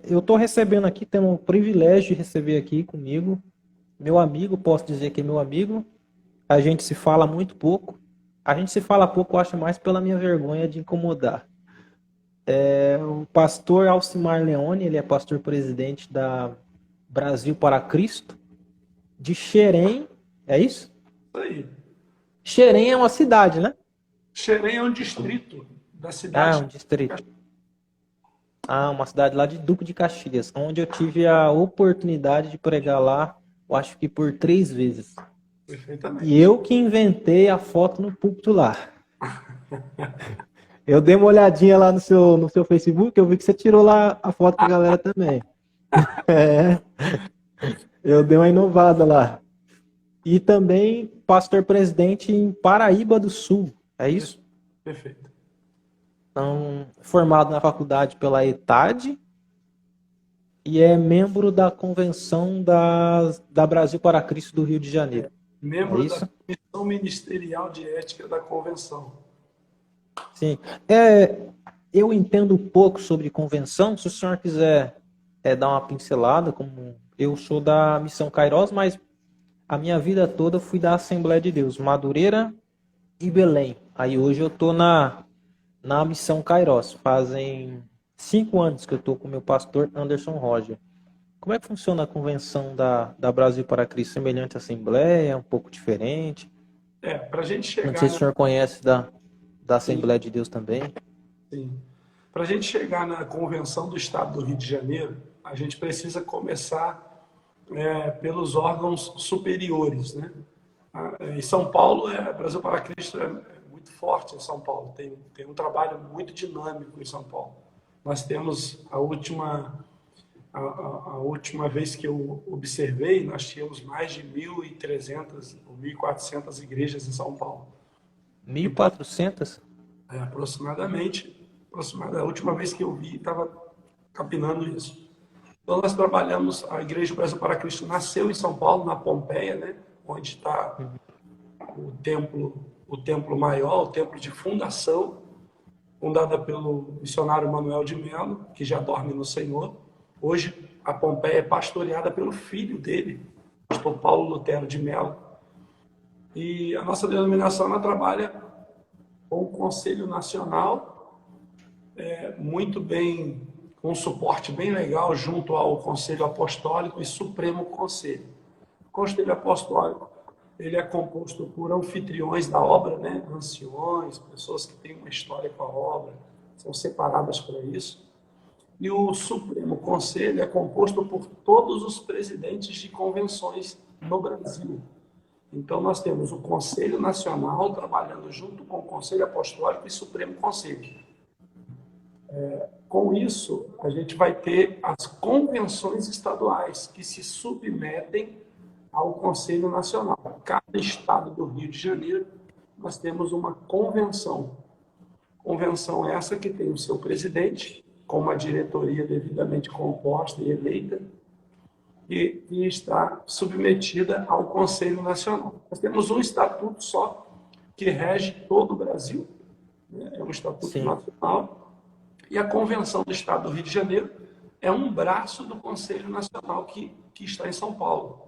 eu estou recebendo aqui, tenho o privilégio de receber aqui comigo meu amigo, posso dizer que é meu amigo. A gente se fala muito pouco. A gente se fala pouco, eu acho mais pela minha vergonha de incomodar. É o pastor Alcimar Leone, ele é pastor presidente da Brasil para Cristo, de Xerém, é isso? Isso aí. Xerém é uma cidade, né? Xerém é um distrito da Ah, cidade. um distrito. Ah, uma cidade lá de Duque de Caxias, onde eu tive a oportunidade de pregar lá, eu acho que por 3 vezes. E Perfeitamente. eu que inventei a foto no púlpito lá. Eu dei uma olhadinha lá no seu Facebook, eu vi que você tirou lá a foto com a galera também. É, eu dei uma inovada lá. E também pastor presidente em Paraíba do Sul, é isso? Perfeito. Então, formado na faculdade pela ETAD e é membro da convenção da Brasil para Cristo do Rio de Janeiro. É Membro da isso? Comissão Ministerial de Ética da Convenção. Sim. Eu entendo pouco sobre convenção. Se o senhor quiser dar uma pincelada, como eu sou da Missão Kairós, mas a minha vida toda eu fui da Assembleia de Deus, Madureira e Belém. Aí hoje eu estou na Missão Kairós. Fazem 5 anos que eu estou com o meu pastor Anderson Roger. Como é que funciona a convenção da Brasil para Cristo? Semelhante à Assembleia, é um pouco diferente? Para a gente Não sei chegar se o na. senhor conhece da Sim, Assembleia de Deus também. sim. Para a gente chegar na Convenção do Estado do Rio de Janeiro, a gente precisa começar pelos órgãos superiores, né? Em São Paulo, Brasil para Cristo é muito forte em São Paulo. Tem um trabalho muito dinâmico em São Paulo. Nós temos a última vez que eu observei, nós tínhamos mais de 1.300 ou 1.400 igrejas em São Paulo. Então, 1.400. aproximadamente, a última vez que eu vi, estava capinando isso. Então, nós trabalhamos, a Igreja Brasil para Cristo nasceu em São Paulo, na Pompeia, né, onde está o templo maior, o templo de fundação, fundada pelo missionário Manuel de Melo, que já dorme no Senhor. Hoje, a Pompeia é pastoreada pelo filho dele, pastor Paulo Lutero de Melo. E a nossa denominação ela trabalha com o Conselho Nacional, muito bem, com um suporte bem legal junto ao Conselho Apostólico e Supremo Conselho. O Conselho Apostólico ele é composto por anfitriões da obra, né? Anciões, pessoas que têm uma história com a obra, são separadas para isso. E o Supremo Conselho é composto por todos os presidentes de convenções no Brasil. Então, nós temos o Conselho Nacional trabalhando junto com o Conselho Apostólico e Supremo Conselho. Com isso, a gente vai ter as convenções estaduais que se submetem ao Conselho Nacional. Cada estado do Rio de Janeiro, nós temos uma convenção. Convenção essa que tem o seu presidente, com uma diretoria devidamente composta e eleita, e está submetida ao Conselho Nacional. Nós temos um estatuto só que rege todo o Brasil, né? É um estatuto Sim, nacional, e a Convenção do Estado do Rio de Janeiro é um braço do Conselho Nacional que está em São Paulo.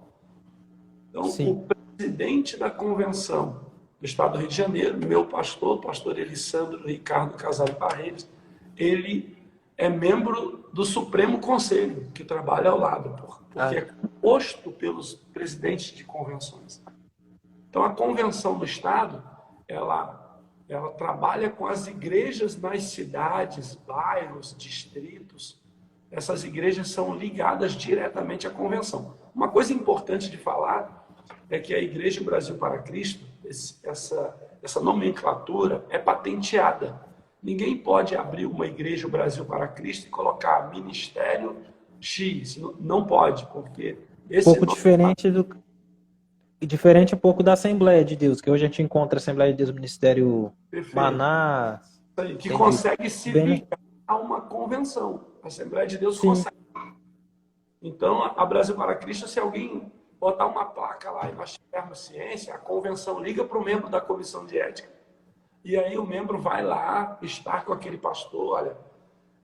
Então, sim, o presidente da Convenção do Estado do Rio de Janeiro, meu pastor, o pastor Elissandro Ricardo Casale Barreiros, ele é membro do Supremo Conselho, que trabalha ao lado, porque ah, é composto pelos presidentes de convenções. Então, a Convenção do Estado, ela trabalha com as igrejas nas cidades, bairros, distritos. Essas igrejas são ligadas diretamente à convenção. Uma coisa importante de falar é que a Igreja Brasil para Cristo, essa nomenclatura é patenteada. Ninguém pode abrir uma Igreja Brasil para Cristo e colocar Ministério X. Não pode, porque um esse pouco nome diferente um pouco da Assembleia de Deus, que hoje a gente encontra a Assembleia de Deus Ministério é perfeito, Maná, que entende? consegue se Bem, né? ligar a uma convenção. A Assembleia de Deus Sim, consegue. Então, a Brasil para Cristo, se alguém botar uma placa lá e nós tivermos ciência, a convenção liga para o membro da comissão de ética. E aí o membro vai lá estar com aquele pastor, olha,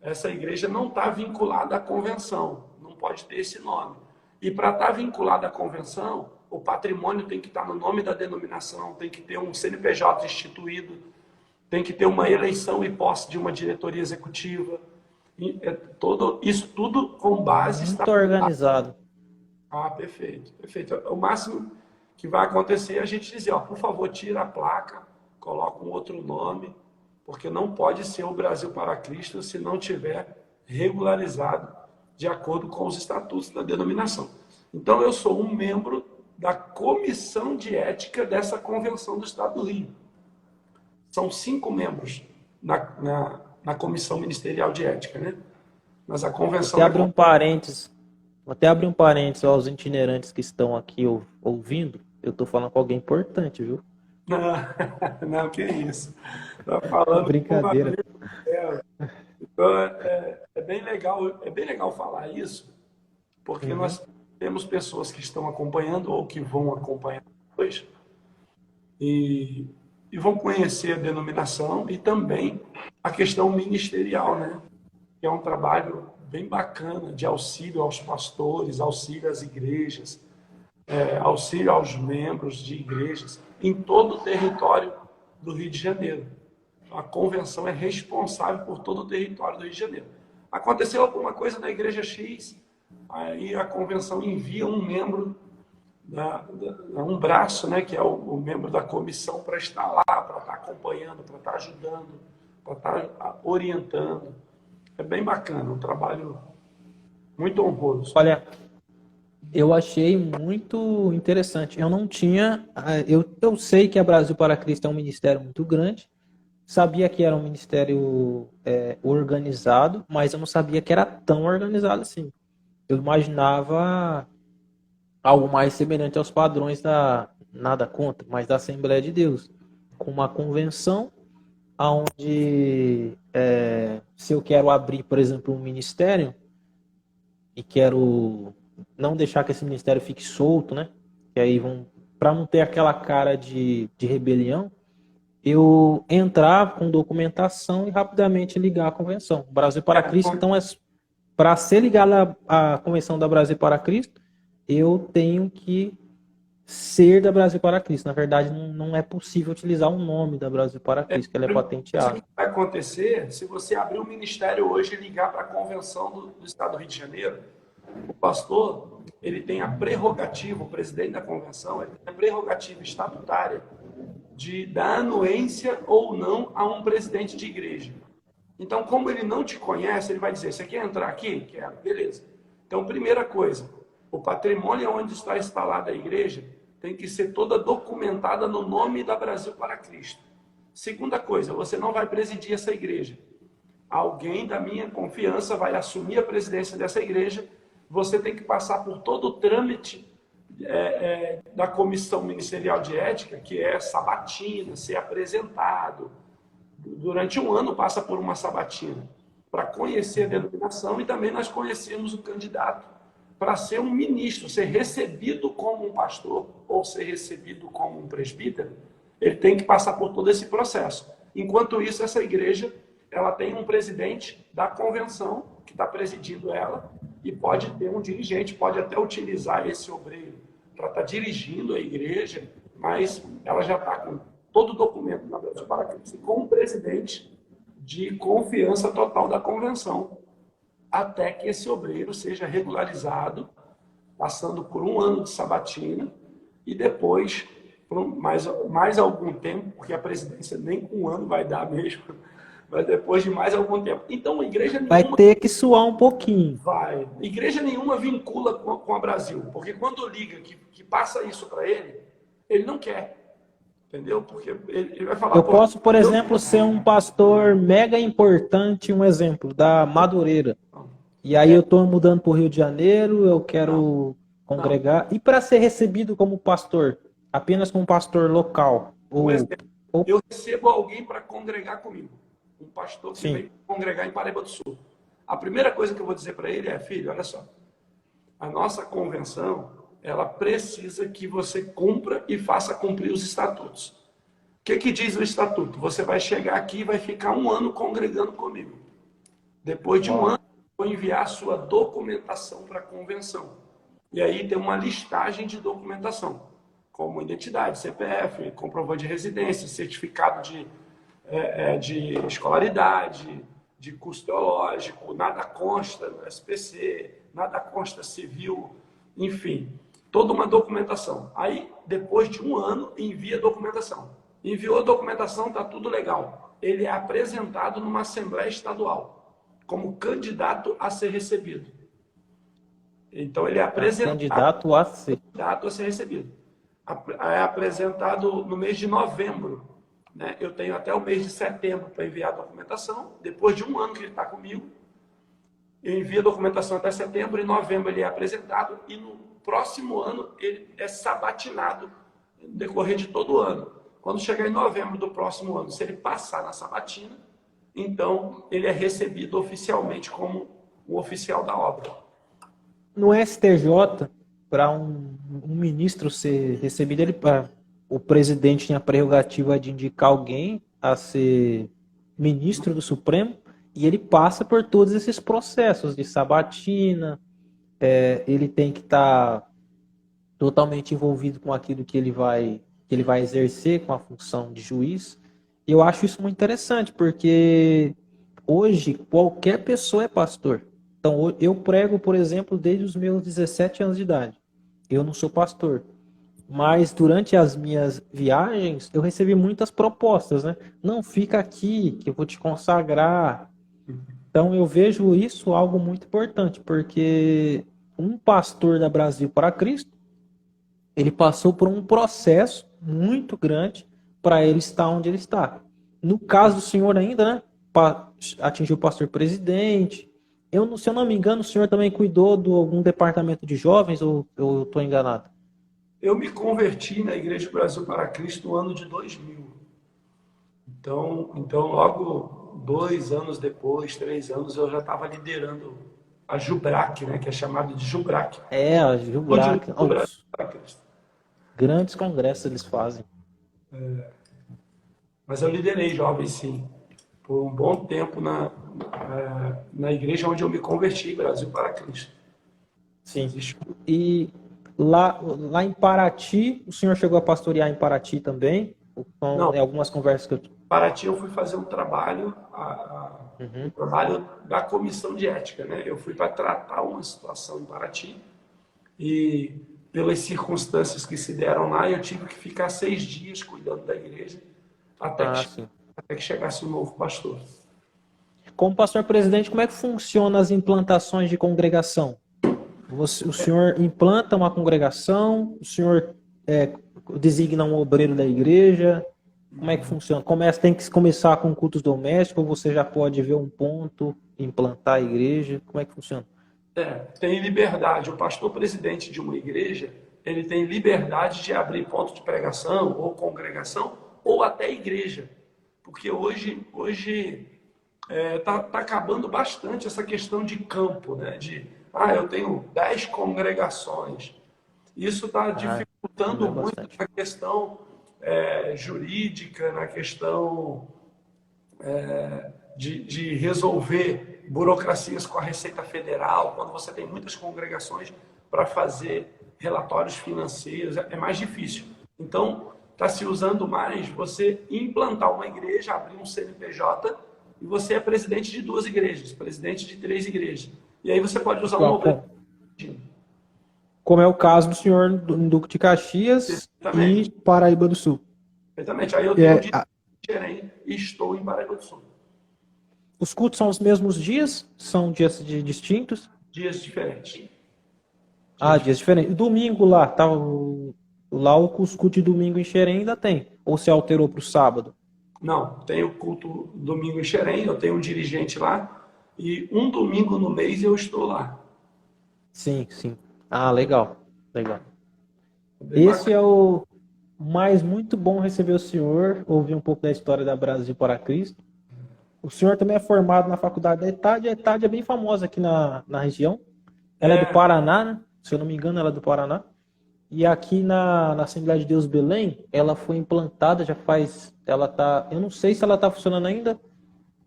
essa igreja não está vinculada à convenção, não pode ter esse nome. E para estar vinculada à convenção, o patrimônio tem que estar no nome da denominação, tem que ter um CNPJ instituído, tem que ter uma eleição e posse de uma diretoria executiva. Isso tudo com base... Muito organizado. Ah, perfeito, perfeito. O máximo que vai acontecer é a gente dizer, ó, por favor, tira a placa, coloca um outro nome, porque não pode ser o Brasil para Cristo se não tiver regularizado de acordo com os estatutos da denominação. Então, eu sou um membro da comissão de ética dessa convenção do Estado do Rio. São 5 membros na comissão ministerial de ética, né? Mas a convenção... Vou até abrir um parênteses aos itinerantes que estão aqui ouvindo. Eu estou falando com alguém importante, viu? Não, que isso. Tá falando brincadeira. Então, é bem legal falar isso, porque nós temos pessoas que estão acompanhando ou que vão acompanhar depois e vão conhecer a denominação e também a questão ministerial, né? Que é um trabalho bem bacana de auxílio aos pastores, auxílio às igrejas, auxílio aos membros de igrejas em todo o território do Rio de Janeiro. A convenção é responsável por todo o território do Rio de Janeiro. Aconteceu alguma coisa na igreja X, aí a convenção envia um membro, um braço, né, que é o membro da comissão, para estar lá, para estar acompanhando, para estar ajudando, para estar orientando. É bem bacana, um trabalho muito honroso. Olha, eu achei muito interessante. Eu não tinha... Eu sei que a Brasil para Cristo é um ministério muito grande, sabia que era um ministério organizado, mas eu não sabia que era tão organizado assim. Eu imaginava algo mais semelhante aos padrões nada contra, mas da Assembleia de Deus, com uma convenção onde se eu quero abrir, por exemplo, um ministério e quero não deixar que esse ministério fique solto, né? Que aí para não ter aquela cara de rebelião, eu entrar com documentação e rapidamente ligar a convenção. Brasil para Cristo, então, para ser ligado à convenção da Brasil para Cristo, eu tenho que ser da Brasil para Cristo. Na verdade, não é possível utilizar o nome da Brasil para Cristo, que ela é patenteada. Isso que vai acontecer se você abrir um ministério hoje e ligar para a convenção do Estado do Rio de Janeiro. O pastor, ele tem a prerrogativa, o presidente da convenção, ele tem a prerrogativa estatutária de dar anuência ou não a um presidente de igreja. Então, como ele não te conhece, ele vai dizer, você quer entrar aqui? Quero, beleza. Então, primeira coisa, o patrimônio onde está instalada a igreja tem que ser toda documentada no nome da Brasil para Cristo. Segunda coisa, você não vai presidir essa igreja. Alguém da minha confiança vai assumir a presidência dessa igreja. Você tem que passar por todo o trâmite da comissão ministerial de ética, que é sabatina, ser apresentado. Durante um ano passa por uma sabatina, para conhecer a denominação e também nós conhecemos o candidato para ser um ministro, ser recebido como um pastor ou ser recebido como um presbítero. Ele tem que passar por todo esse processo. Enquanto isso, essa igreja ela tem um presidente da convenção que está presidindo ela e pode ter um dirigente, pode até utilizar esse obreiro para estar dirigindo a igreja, mas ela já está com todo o documento na Brasil para Cristo, com um presidente de confiança total da convenção, até que esse obreiro seja regularizado, passando por um ano de sabatina e depois, por mais algum tempo, porque a presidência nem com um ano vai dar mesmo, mas depois de mais algum tempo. Então, a igreja nenhuma... Vai ter que suar um pouquinho. Vai. Igreja nenhuma vincula com a Brasil, porque quando liga que passa isso para ele, ele não quer. Entendeu? Porque ele vai falar... Eu posso, por exemplo, ser um pastor mega importante, um exemplo, da Madureira. E aí eu estou mudando para o Rio de Janeiro, eu quero congregar. E para ser recebido como pastor? Apenas como pastor local? Eu recebo alguém para congregar comigo. Um pastor que vem congregar em Paraíba do Sul. A primeira coisa que eu vou dizer para ele é, filho, olha só, a nossa convenção, ela precisa que você cumpra e faça cumprir os estatutos. O que diz o estatuto? Você vai chegar aqui e vai ficar um ano congregando comigo. Depois de um Uau. ano, vou enviar a sua documentação para a convenção. E aí tem uma listagem de documentação, como identidade, CPF, comprovante de residência, certificado de escolaridade, de curso teológico, nada consta no SPC, nada consta civil, enfim, toda uma documentação. Aí, depois de um ano, envia a documentação. Enviou a documentação, está tudo legal. Ele é apresentado numa Assembleia Estadual como candidato a ser recebido. Então, ele é apresentado Candidato a ser. candidato a ser recebido. É apresentado no mês de novembro. Né? Eu tenho até o mês de setembro para enviar a documentação. Depois de um ano que ele está comigo, eu envio a documentação até setembro. Em novembro ele é apresentado e no próximo ano ele é sabatinado no decorrer de todo o ano. Quando chegar em novembro do próximo ano, se ele passar na sabatina, então ele é recebido oficialmente como um oficial da obra. No STJ, para um ministro ser recebido, o presidente tinha a prerrogativa de indicar alguém a ser ministro do Supremo, e ele passa por todos esses processos de sabatina, ele tem que estar totalmente envolvido com aquilo que ele vai exercer, com a função de juiz. E eu acho isso muito interessante, porque hoje qualquer pessoa é pastor. Então, eu prego, por exemplo, desde os meus 17 anos de idade. Eu não sou pastor. Mas durante as minhas viagens, eu recebi muitas propostas, né? Não, fica aqui, que eu vou te consagrar. Então, eu vejo isso algo muito importante, porque um pastor da Brasil para Cristo, ele passou por um processo muito grande para ele estar onde ele está. No caso do senhor ainda, né? Atingiu o pastor presidente. Se eu não me engano, o senhor também cuidou de algum departamento de jovens, ou eu estou enganado? Eu me converti na Igreja Brasil para Cristo no ano de 2000. Então logo 2 anos depois, 3 anos, eu já estava liderando a Jubrac, né, que é chamado de Jubrac. A Jubrac. Brasil para Cristo. Grandes congressos eles fazem. Mas eu liderei jovens, sim, por um bom tempo na igreja onde eu me converti, Brasil para Cristo. Sim. E lá em Paraty, o senhor chegou a pastorear em Paraty também? Não. Em algumas conversas que eu... Paraty eu fui fazer um trabalho, um trabalho da comissão de ética, né? Eu fui para tratar uma situação em Paraty e pelas circunstâncias que se deram lá, eu tive que ficar 6 dias cuidando da igreja até que chegasse um novo pastor. Como pastor presidente, como é que funciona as implantações de congregação? O senhor implanta uma congregação? O senhor designa um obreiro da igreja? Como é que funciona? Tem que começar com cultos domésticos ou você já pode ver um ponto, implantar a igreja? Como é que funciona? Tem liberdade. O pastor presidente de uma igreja, ele tem liberdade de abrir ponto de pregação ou congregação ou até igreja. Porque hoje tá acabando bastante essa questão de campo, né? Eu tenho 10 congregações. Isso está dificultando muito a questão jurídica, na questão de resolver burocracias com a Receita Federal, quando você tem muitas congregações para fazer relatórios financeiros, é mais difícil. Então, está se usando mais você implantar uma igreja, abrir um CNPJ, e você é presidente de 2 igrejas, presidente de 3 igrejas. E aí você pode usar um modelo. Como é o caso do senhor em Duque de Caxias e Paraíba do Sul. Exatamente. Aí eu tenho dia em Xerém e estou em Paraíba do Sul. Os cultos são os mesmos dias? São dias distintos? Dias diferentes. Dias diferentes. Domingo lá, os cultos de domingo em Xerém ainda tem? Ou se alterou para o sábado? Não, tem o culto domingo em Xerém, eu tenho um dirigente lá, e um domingo no mês eu estou lá. Sim. Legal. Esse é o mais muito bom receber o senhor, ouvir um pouco da história da Brasil para Cristo. O senhor também é formado na faculdade da ETAD. A ETAD é bem famosa aqui na região. Ela é do Paraná, né? Se eu não me engano, ela é do Paraná. E aqui na Assembleia de Deus Belém, ela foi implantada, eu não sei se ela está funcionando ainda,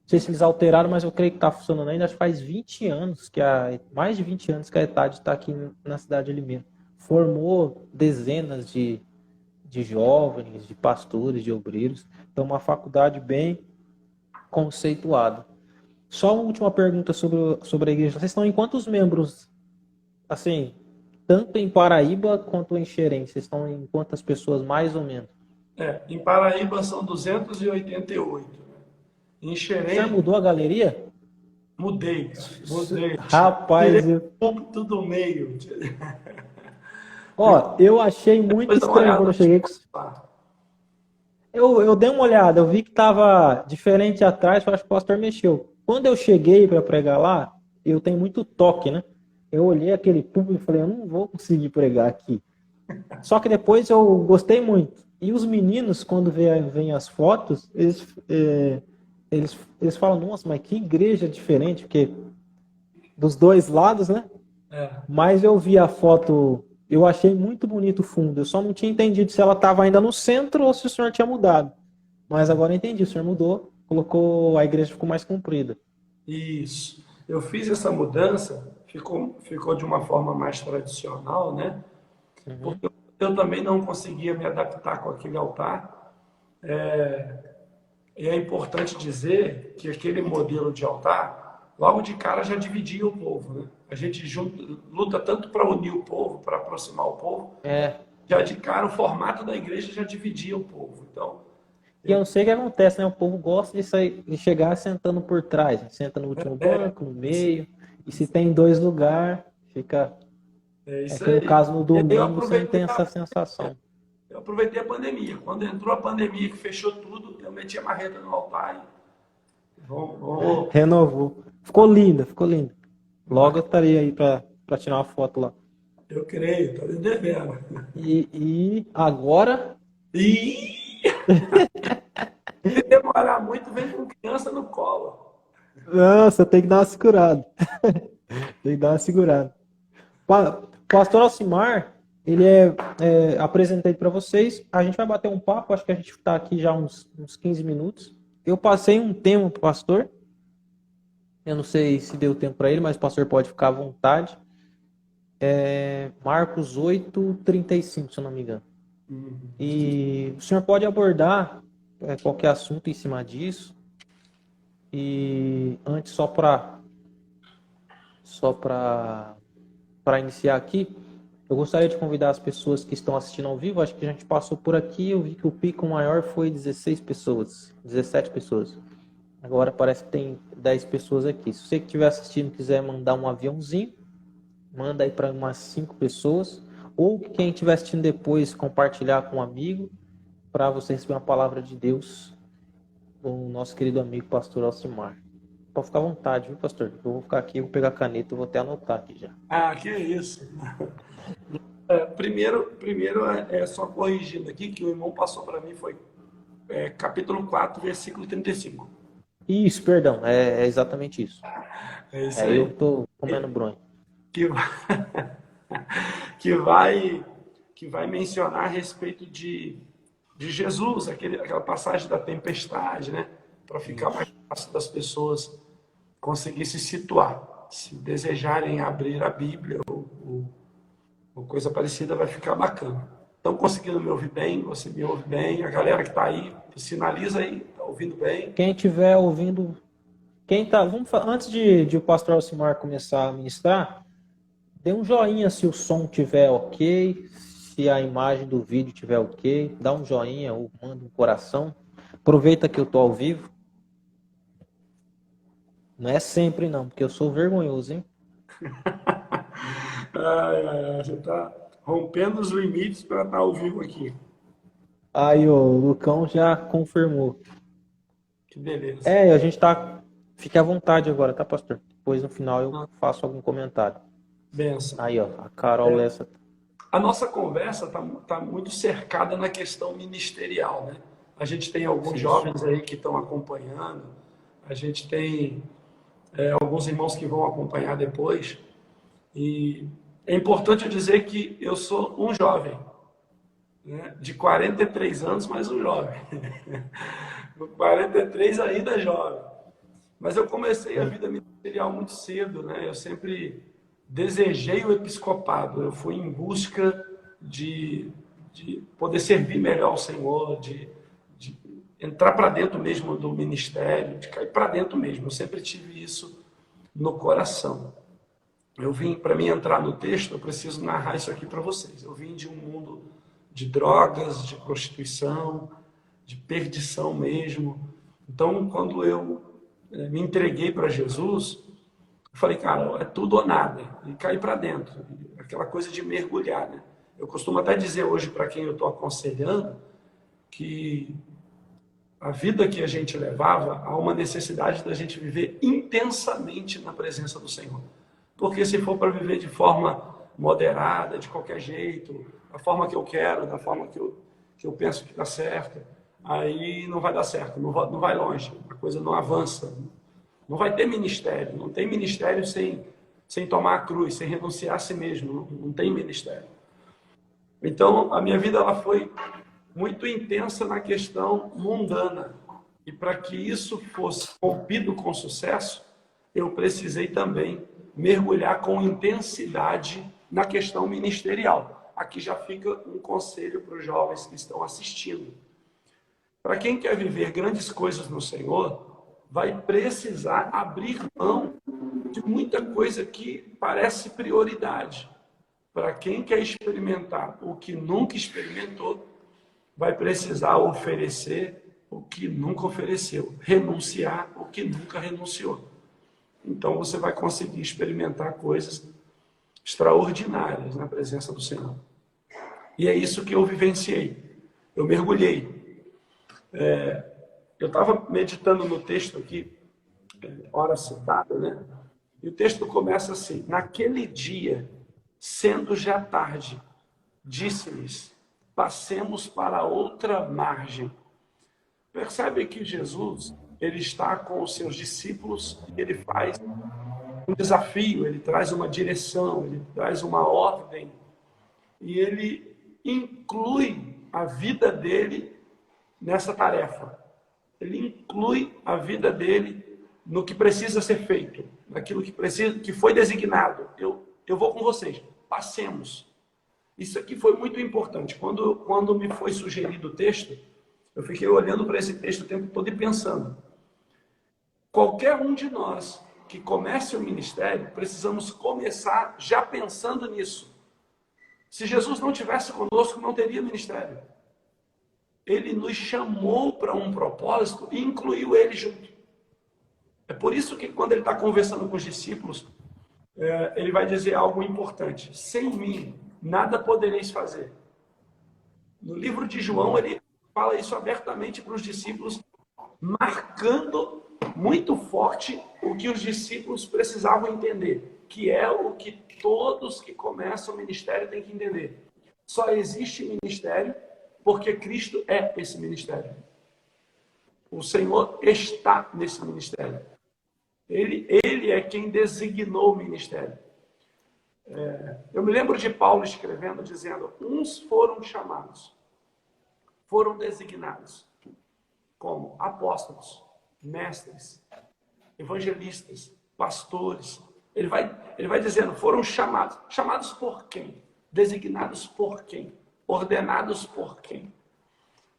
sei se eles alteraram, mas eu creio que está funcionando ainda. Acho que faz 20 anos, mais de 20 anos que a ETAD está aqui na cidade de Limeira. Formou dezenas de jovens, de pastores, de obreiros. Então, uma faculdade bem conceituada. Só uma última pergunta sobre a igreja. Vocês estão em quantos membros, assim, tanto em Paraíba quanto em Xerém? Vocês estão em quantas pessoas, mais ou menos? Em Paraíba são 288. Em O senhor Xerém, mudou a galeria? mudei, cara. Mudei. Rapaz, Tirei um pouco do meio. eu achei muito Depois dá uma estranho quando olhada. eu cheguei. Eu dei uma olhada, eu vi que estava diferente atrás, eu acho que o pastor mexeu. Quando eu cheguei para pregar lá, eu tenho muito toque, né? Eu olhei aquele público e falei, eu não vou conseguir pregar aqui. Só que depois eu gostei muito. E os meninos, quando veem as fotos, eles falam, nossa, mas que igreja diferente, porque dos dois lados, né? É. Mas eu vi a foto, eu achei muito bonito o fundo. Eu só não tinha entendido se ela estava ainda no centro ou se o senhor tinha mudado. Mas agora eu entendi, o senhor mudou, colocou, a igreja ficou mais comprida. Isso. Eu fiz essa mudança, ficou de uma forma mais tradicional, né? Uhum. Porque eu também não conseguia me adaptar com aquele altar. E é importante dizer que aquele modelo de altar, logo de cara, já dividia o povo, né? A gente luta tanto para unir o povo, para aproximar o povo, É, já de cara o formato da igreja já dividia o povo. Então, e eu eu, não sei o que acontece, né? O povo gosta de sair, de chegar sentando por trás, né? Senta no último banco, no meio, e se tem dois lugares, fica. é É isso que no aí. caso no E aí domingo você não tem essa sensação. eu aproveitei a pandemia. Quando entrou a pandemia, que fechou tudo, eu meti a marreta no altar e vamos Renovou. Ficou linda, ficou linda. Logo eu marcar. estaria aí para tirar uma foto lá. Eu creio, tá me devendo. E agora, E se demorar muito, vem com criança no colo. nossa, tem que dar uma segurada. Tem que dar uma segurada. Pastor Alcimar, ele apresentei para vocês. A gente vai bater um papo, acho que a gente está aqui já uns 15 minutos. Eu passei um tema para o pastor. Eu não sei se deu tempo para ele, mas o pastor pode ficar à vontade. Marcos 8:35, se eu não me engano. E o senhor pode abordar qualquer assunto em cima disso. E antes, só para iniciar aqui, eu gostaria de convidar as pessoas que estão assistindo ao vivo. Acho que a gente passou por aqui, eu vi que o pico maior foi 16 pessoas, 17 pessoas. Agora parece que tem 10 pessoas aqui. Se você que estiver assistindo quiser mandar um aviãozinho, manda aí para umas 5 pessoas. Ou quem estiver assistindo depois, compartilhar com um amigo, para você receber uma palavra de Deus com o nosso querido amigo pastor Alcimar. Pode ficar à vontade, viu, pastor? Eu vou ficar aqui, eu vou pegar a caneta, eu vou até anotar aqui já. Ah, que isso. Primeiro é só corrigindo aqui, que o irmão passou para mim, foi capítulo 4, versículo 35. Isso, perdão, é exatamente isso. É isso aí. Eu tô comendo bronha. Que, que vai que vai mencionar a respeito de Jesus, aquela passagem da tempestade, né? Para ficar mais fácil das pessoas conseguir se situar. Se desejarem abrir a Bíblia ou coisa parecida, vai ficar bacana. Estão conseguindo me ouvir bem? Você me ouve bem? A galera que está aí, sinaliza aí, está ouvindo bem? Quem estiver ouvindo, antes de o pastor Alcimar começar a ministrar, dê um joinha se o som estiver ok, se a imagem do vídeo estiver ok, dá um joinha ou manda um coração. Aproveita que eu tô ao vivo. Não é sempre não, porque eu sou vergonhoso, hein? Você está rompendo os limites para estar ao vivo aqui. Aí o Lucão já confirmou. Que beleza. A gente tá. Fique à vontade agora, tá, pastor? Depois no final eu faço algum comentário. Benção. Aí, ó, a Carol Lessa. A nossa conversa está muito cercada na questão ministerial, né? A gente tem alguns jovens aí que estão acompanhando, a gente tem alguns irmãos que vão acompanhar depois, e é importante dizer que eu sou um jovem, né? De 43 anos, mas um jovem. 43 ainda é jovem. Mas eu comecei a vida ministerial muito cedo, né? Eu sempre desejei o episcopado. Eu fui em busca de poder servir melhor ao Senhor, de entrar para dentro mesmo do ministério, de cair para dentro mesmo. Eu sempre tive isso no coração. Eu vim, para mim entrar no texto, eu preciso narrar isso aqui para vocês. Eu vim de um mundo de drogas, de prostituição, de perdição mesmo. Então, quando eu me entreguei para Jesus, eu falei, cara, é tudo ou nada. E caí para dentro. Aquela coisa de mergulhar, né? Eu costumo até dizer hoje para quem eu estou aconselhando que a vida que a gente levava, há uma necessidade da gente viver intensamente na presença do Senhor. Porque se for para viver de forma moderada, de qualquer jeito, da forma que eu quero, da forma que eu penso que dá certo, aí não vai dar certo, não vai longe, a coisa não avança. Não vai ter ministério, não tem ministério sem tomar a cruz, sem renunciar a si mesmo, não tem ministério. Então, a minha vida ela foi muito intensa na questão mundana. E para que isso fosse rompido com sucesso, eu precisei também mergulhar com intensidade na questão ministerial. Aqui já fica um conselho para os jovens que estão assistindo. Para quem quer viver grandes coisas no Senhor, vai precisar abrir mão de muita coisa que parece prioridade. Para quem quer experimentar o que nunca experimentou, vai precisar oferecer o que nunca ofereceu, renunciar o que nunca renunciou. Então você vai conseguir experimentar coisas extraordinárias na presença do Senhor. E é isso que eu vivenciei. Eu mergulhei. Eu estava meditando no texto aqui, hora citada, né? E o texto começa assim: naquele dia, sendo já tarde, disse-lhes, passemos para outra margem. Percebe que Jesus, ele está com os seus discípulos e ele faz um desafio, ele traz uma direção, ele traz uma ordem e ele inclui a vida dele nessa tarefa. Ele inclui a vida dele no que precisa ser feito, naquilo que foi designado. Eu vou com vocês, passemos. Isso aqui foi muito importante. Quando me foi sugerido o texto, eu fiquei olhando para esse texto o tempo todo e pensando. Qualquer um de nós que comece o ministério, precisamos começar já pensando nisso. Se Jesus não tivesse conosco, não teria ministério. Ele nos chamou para um propósito e incluiu ele junto. É por isso que quando ele está conversando com os discípulos, ele vai dizer algo importante. Sem mim, nada podereis fazer. No livro de João, ele fala isso abertamente para os discípulos, marcando muito forte o que os discípulos precisavam entender, que é o que todos que começam o ministério têm que entender. Só existe ministério porque Cristo é esse ministério. O Senhor está nesse ministério. Ele é quem designou o ministério. Eu me lembro de Paulo escrevendo, dizendo, uns foram chamados, foram designados como apóstolos, mestres, evangelistas, pastores. Ele vai dizendo, foram chamados. Chamados por quem? Designados por quem? Ordenados por quem?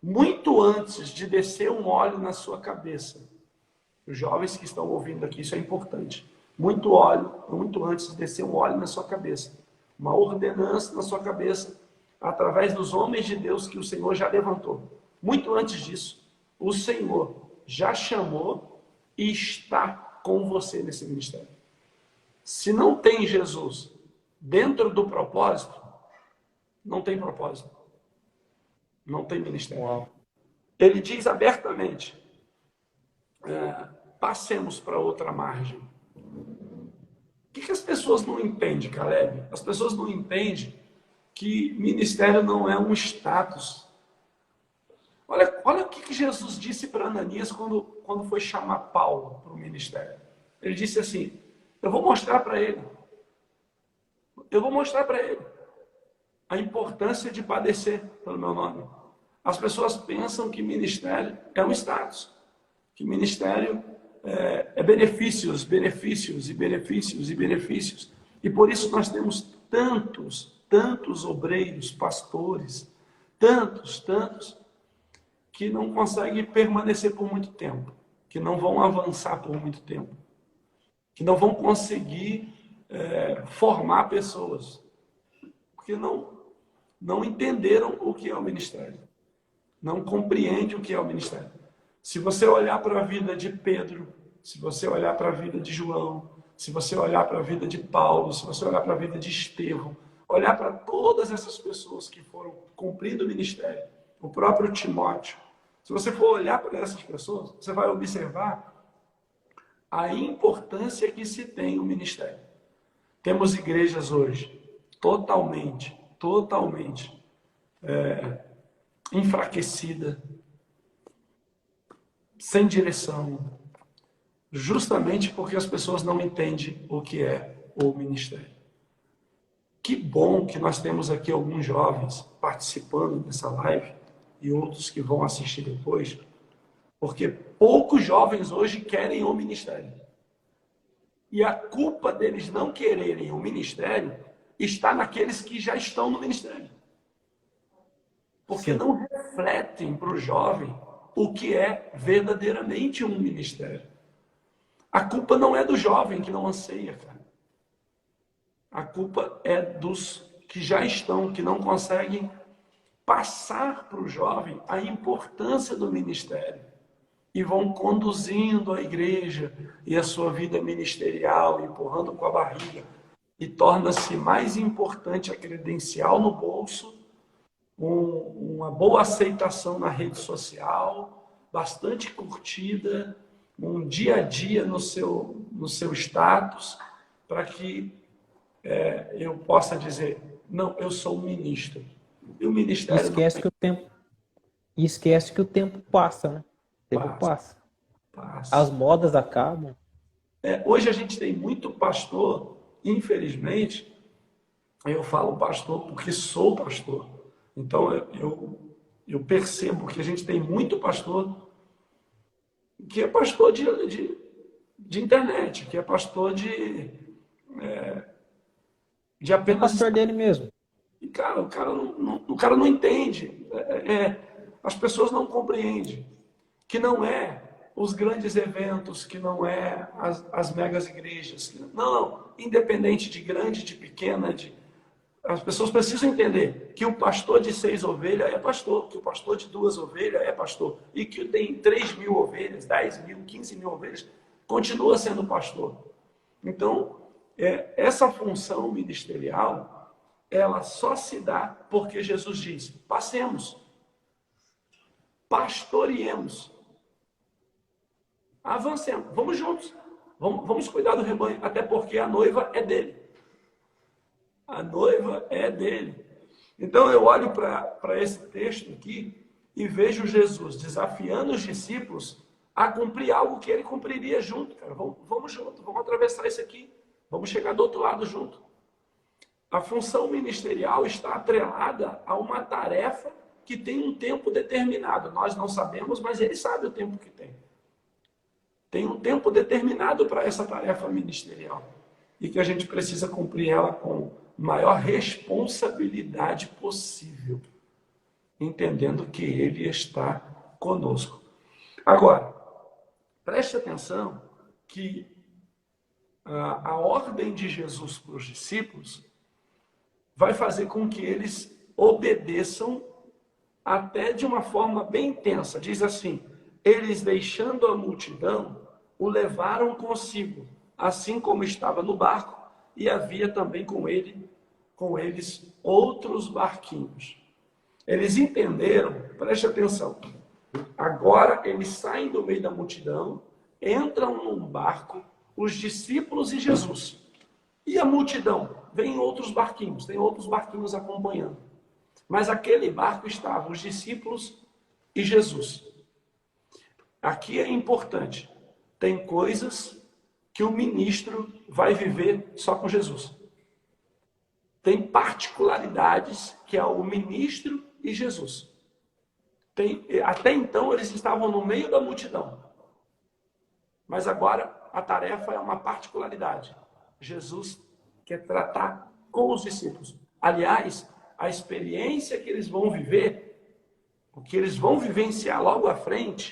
Muito antes de descer um óleo na sua cabeça. Os jovens que estão ouvindo aqui, isso é importante. Muito antes de descer um óleo na sua cabeça. Uma ordenança na sua cabeça, através dos homens de Deus que o Senhor já levantou. Muito antes disso, o Senhor já chamou e está com você nesse ministério. Se não tem Jesus dentro do propósito, não tem propósito. Não tem ministério. Uau. Ele diz abertamente, passemos para outra margem. O que as pessoas não entendem, Caleb? As pessoas não entendem que ministério não é um status. Olha o que Jesus disse para Ananias quando foi chamar Paulo para o ministério. Ele disse assim, eu vou mostrar para ele a importância de padecer pelo meu nome. As pessoas pensam que ministério é um status, que ministério benefícios, benefícios e benefícios e benefícios. E por isso nós temos tantos obreiros, pastores, tantos, que não conseguem permanecer por muito tempo, que não vão avançar por muito tempo, que não vão conseguir formar pessoas, porque não entenderam o que é o ministério, não compreendem o que é o ministério. Se você olhar para a vida de Pedro, se você olhar para a vida de João, se você olhar para a vida de Paulo, se você olhar para a vida de Estevão, olhar para todas essas pessoas que foram cumprindo o ministério, o próprio Timóteo, se você for olhar para essas pessoas, você vai observar a importância que se tem o ministério. Temos igrejas hoje totalmente enfraquecida, sem direção, justamente porque as pessoas não entendem o que é o ministério. Que bom que nós temos aqui alguns jovens participando dessa live e outros que vão assistir depois, porque poucos jovens hoje querem o ministério. E a culpa deles não quererem o ministério está naqueles que já estão no ministério. Porque não refletem para o jovem o que é verdadeiramente um ministério. A culpa não é do jovem que não anseia, cara. A culpa é dos que já estão, que não conseguem passar para o jovem a importância do ministério. E vão conduzindo a igreja e a sua vida ministerial, empurrando com a barriga. E torna-se mais importante a credencial no bolso, uma boa aceitação na rede social, bastante curtida, um dia a dia no seu status, para que eu possa dizer, não, eu sou um ministro. E o ministério esquece que o tempo passa, né? O tempo passa. As modas acabam. Hoje a gente tem muito pastor, infelizmente, eu falo pastor porque sou pastor. Então eu percebo que a gente tem muito pastor que é pastor de internet, que é pastor de apenas... É pastor dele mesmo. E, cara, o cara não entende. As pessoas não compreendem que não é os grandes eventos, que não é as megas igrejas. Não. Independente de grande, de pequena, as pessoas precisam entender que o pastor de 6 ovelhas é pastor, que o pastor de 2 ovelhas é pastor, e que tem 3.000 ovelhas, 10.000, 15.000 ovelhas, continua sendo pastor. Então, essa função ministerial, ela só se dá porque Jesus diz, passemos, pastoreemos, avancemos, vamos juntos, vamos cuidar do rebanho, até porque a noiva é dele. A noiva é dele. Então eu olho para esse texto aqui e vejo Jesus desafiando os discípulos a cumprir algo que ele cumpriria junto. Cara. Vamos junto, vamos atravessar isso aqui, vamos chegar do outro lado junto. A função ministerial está atrelada a uma tarefa que tem um tempo determinado. Nós não sabemos, mas ele sabe o tempo que tem. Tem um tempo determinado para essa tarefa ministerial. E que a gente precisa cumprir ela com maior responsabilidade possível, entendendo que ele está conosco. Agora, preste atenção que a ordem de Jesus para os discípulos vai fazer com que eles obedeçam até de uma forma bem intensa. Diz assim, eles deixando a multidão, o levaram consigo, assim como estava no barco, e havia também com eles outros barquinhos. Eles entenderam, preste atenção, agora eles saem do meio da multidão, entram num barco, os discípulos e Jesus. E a multidão? Vem outros barquinhos, tem outros barquinhos acompanhando. Mas aquele barco estavam os discípulos e Jesus. Aqui é importante, tem coisas que o ministro vai viver só com Jesus. Tem particularidades que é o ministro e Jesus. Até então eles estavam no meio da multidão. Mas agora a tarefa é uma particularidade. Jesus quer tratar com os discípulos. Aliás, a experiência que eles vão viver, o que eles vão vivenciar logo à frente,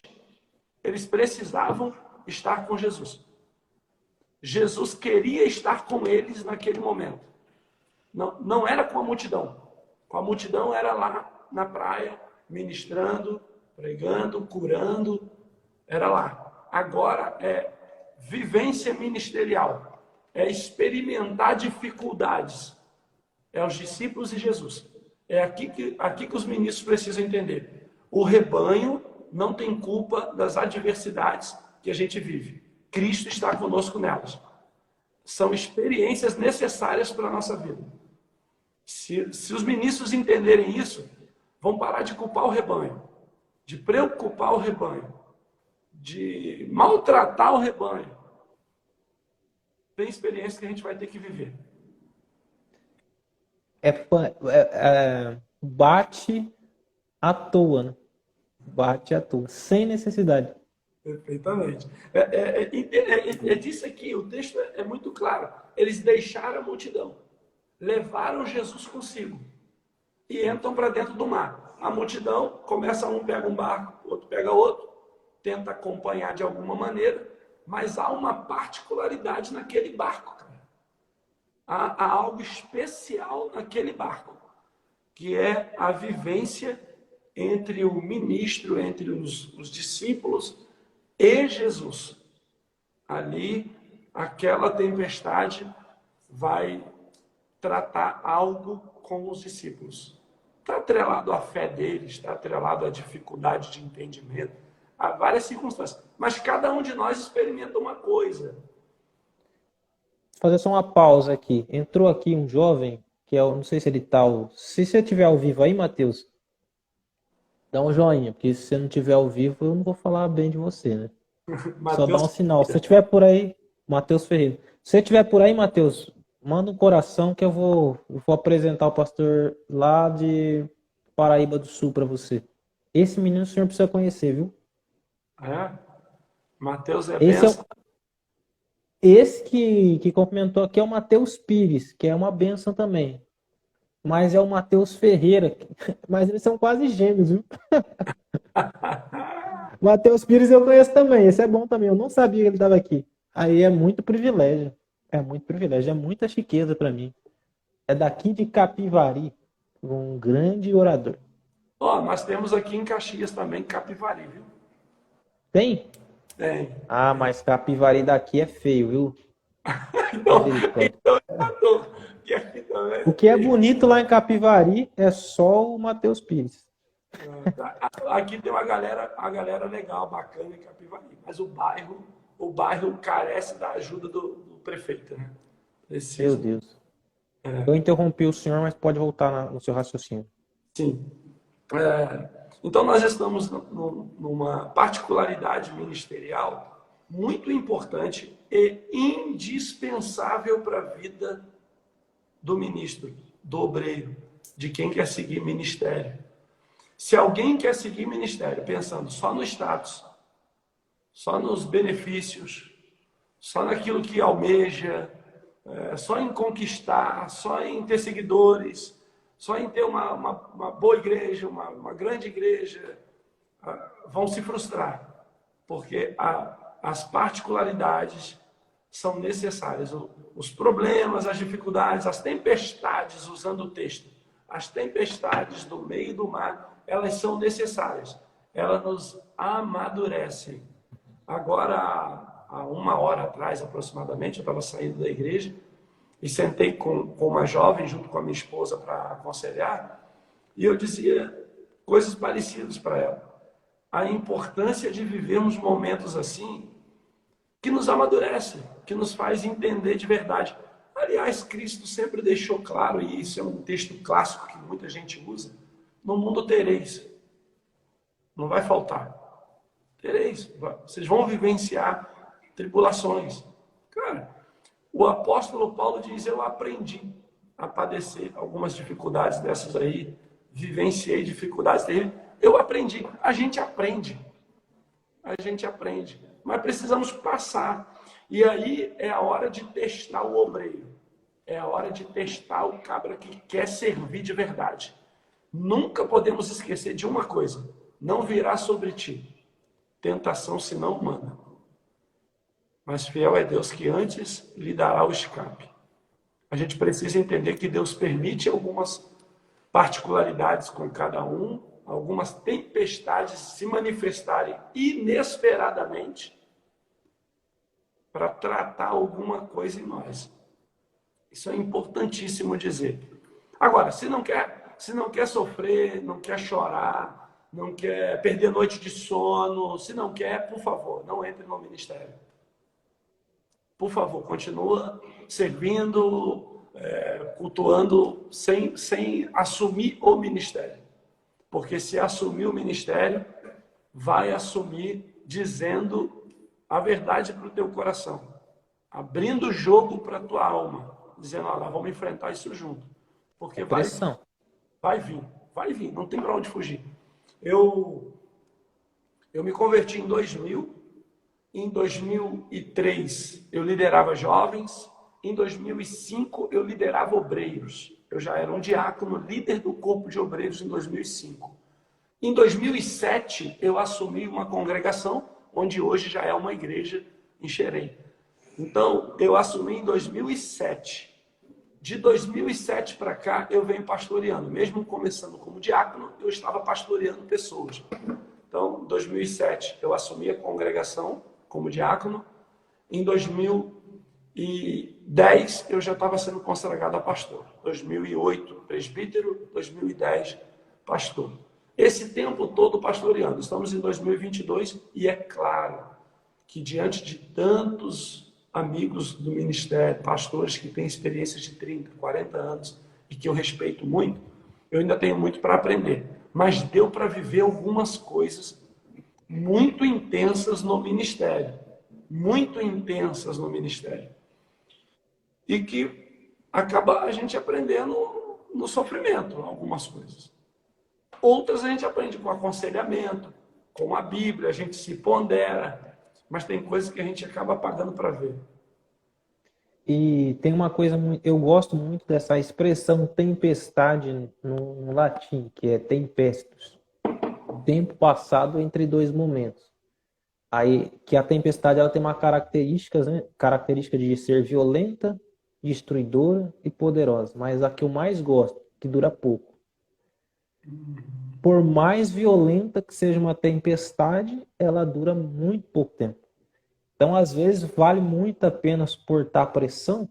eles precisavam estar com Jesus. Jesus queria estar com eles naquele momento. Não era com a multidão. Com a multidão era lá na praia, ministrando, pregando, curando. Era lá. Agora é vivência ministerial. É experimentar dificuldades. É os discípulos e Jesus. É aqui que os ministros precisam entender. O rebanho não tem culpa das adversidades que a gente vive. Cristo está conosco nelas. São experiências necessárias para a nossa vida. Se os ministros entenderem isso, vão parar de culpar o rebanho, de preocupar o rebanho, de maltratar o rebanho. Tem experiência que a gente vai ter que viver. Bate à toa, né? Bate à toa, sem necessidade. Perfeitamente. É disso aqui, o texto é muito claro. Eles deixaram a multidão, levaram Jesus consigo e entram para dentro do mar. A multidão começa, um pega um barco, outro pega outro, tenta acompanhar de alguma maneira, mas há uma particularidade naquele barco, cara. Há algo especial naquele barco, que é a vivência entre o ministro, entre os discípulos e Jesus. Ali, aquela tempestade vai tratar algo com os discípulos. Está atrelado à fé deles, está atrelado à dificuldade de entendimento, há várias circunstâncias. Mas cada um de nós experimenta uma coisa. Vou fazer só uma pausa aqui. Entrou aqui um jovem, que não sei se ele está... Se você estiver ao vivo aí, Matheus, dá um joinha, porque se você não estiver ao vivo, eu não vou falar bem de você, né? Só dá um sinal. Se você estiver por aí, Matheus Ferreira. Se você estiver por aí, Matheus, manda um coração que eu vou apresentar o pastor lá de Paraíba do Sul para você. Esse menino o senhor precisa conhecer, viu? Matheus é benção. Esse que cumprimentou aqui é o Matheus Pires, que é uma benção também. Mas é o Matheus Ferreira. Mas eles são quase gêmeos, viu? Matheus Pires eu conheço também. Esse é bom também. Eu não sabia que ele estava aqui. Aí é muito privilégio. É muito privilégio. É muita chiqueza para mim. É daqui de Capivari. Um grande orador. Nós temos aqui em Caxias também Capivari, viu? Tem? Tem. Ah, mas Capivari daqui é feio, viu? O que é bonito lá em Capivari é só o Matheus Pires. Aqui tem a galera legal, bacana em Capivari, mas o bairro carece da ajuda do prefeito, né? Precisa. Meu Deus. Eu interrompi o senhor, mas pode voltar no seu raciocínio. Sim. Então nós estamos numa particularidade ministerial muito importante e indispensável para a vida do ministro, do obreiro, de quem quer seguir ministério. Se alguém quer seguir ministério pensando só no status, só nos benefícios, só naquilo que almeja, só em conquistar, só em ter seguidores, só em ter uma boa igreja, uma grande igreja, vão se frustrar, porque as particularidades são necessárias. Os problemas, as dificuldades, as tempestades, usando o texto, as tempestades do meio do mar, elas são necessárias. Elas nos amadurecem. Agora, há 1 hora atrás, aproximadamente, eu estava saindo da igreja e sentei com uma jovem junto com a minha esposa para aconselhar, e eu dizia coisas parecidas para ela. A importância de vivermos momentos assim que nos amadurece, que nos faz entender de verdade. Aliás, Cristo sempre deixou claro, e isso é um texto clássico que muita gente usa: no mundo tereis. Não vai faltar. Tereis. Vocês vão vivenciar tribulações. Cara, o apóstolo Paulo diz: eu aprendi a padecer algumas dificuldades dessas aí, vivenciei dificuldades dele. Eu aprendi. A gente aprende. A gente aprende. mas precisamos passar. E aí é a hora de testar o obreiro. É a hora de testar o cabra que quer servir de verdade. Nunca podemos esquecer de uma coisa: não virá sobre ti tentação senão humana. Mas fiel é Deus que antes lhe dará o escape. A gente precisa entender que Deus permite algumas particularidades com cada um, algumas tempestades se manifestarem inesperadamente para tratar alguma coisa em nós. Isso é importantíssimo dizer. Agora, se não quer sofrer, não quer chorar, não quer perder noite de sono, se não quer, por favor, não entre no ministério. Por favor, continua servindo, cultuando, sem assumir o ministério. Porque se assumir o ministério, vai assumir dizendo a verdade para o teu coração. Abrindo o jogo para a tua alma. Dizendo, olha, vamos enfrentar isso junto. Porque Pressão. vai vir, não tem para onde fugir. Eu me converti em 2000. Em 2003, eu liderava jovens. Em 2005, eu liderava obreiros. Eu já era um diácono, líder do corpo de obreiros em 2005. Em 2007, eu assumi uma congregação, onde hoje já é uma igreja em Xerém. Então, eu assumi em 2007. De 2007 para cá, eu venho pastoreando. Mesmo começando como diácono, eu estava pastoreando pessoas. Então, em 2007, eu assumi a congregação como diácono. Em 2010, eu já estava sendo consagrado a pastor. 2008, presbítero. 2010, pastor. Esse tempo todo pastoreando. Estamos em 2022 e é claro que diante de tantos amigos do ministério, pastores que têm experiência de 30, 40 anos e que eu respeito muito, eu ainda tenho muito para aprender. Mas deu para viver algumas coisas muito intensas no ministério. Muito intensas no ministério. E que acaba a gente aprendendo no sofrimento, algumas coisas. Outras a gente aprende com aconselhamento, com a Bíblia, a gente se pondera, mas tem coisas que a gente acaba pagando para ver. E tem uma coisa, eu gosto muito dessa expressão tempestade no latim, que é tempestus. Tempo passado entre dois momentos. Aí, que a tempestade ela tem uma característica, né? Característica de ser violenta, destruidora e poderosa. Mas a que eu mais gosto, que dura pouco. Por mais violenta que seja uma tempestade, ela dura muito pouco tempo. Então, às vezes, vale muito a pena suportar a pressão,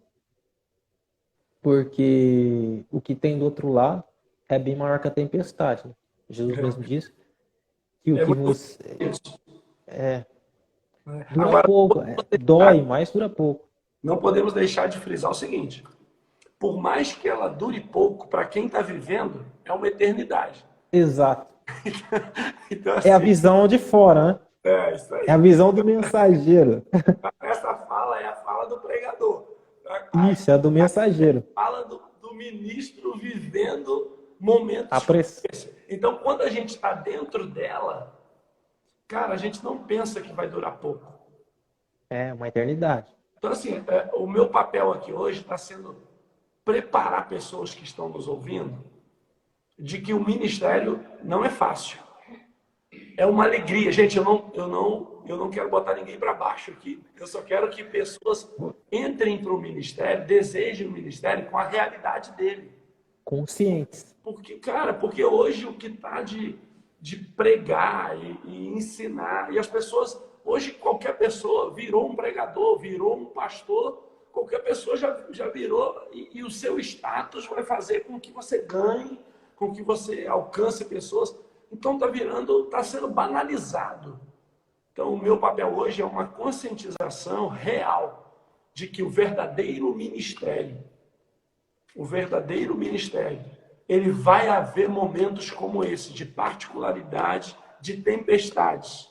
porque o que tem do outro lado é bem maior que a tempestade, né? Jesus mesmo disse que o que você... dura Agora, pouco, dói, mas dura pouco. não podemos deixar de frisar o seguinte: por mais que ela dure pouco, para quem está vivendo, é uma eternidade. Exato. Então, É a assim, visão de fora, né? isso aí. É a visão do mensageiro. Essa fala é a fala do pregador. Isso, é a do mensageiro. Fala do ministro vivendo momentos A como pressão. esse. Então, quando a gente está dentro dela, cara, a gente não pensa que vai durar pouco. É uma eternidade. Então, assim, o meu papel aqui hoje está sendo preparar pessoas que estão nos ouvindo de que o ministério não é fácil. É uma alegria. Gente, eu não quero botar ninguém para baixo aqui. Eu só quero que pessoas entrem para o ministério, desejem o ministério com a realidade dele. Conscientes. Porque hoje o que está de pregar e ensinar, e as pessoas, hoje qualquer pessoa virou um pregador, virou um pastor, qualquer pessoa já virou, e o seu status vai fazer com que você ganhe, com que você alcance pessoas. Então está sendo banalizado. Então o meu papel hoje é uma conscientização real de que o verdadeiro ministério, ele vai haver momentos como esse, de particularidade, de tempestades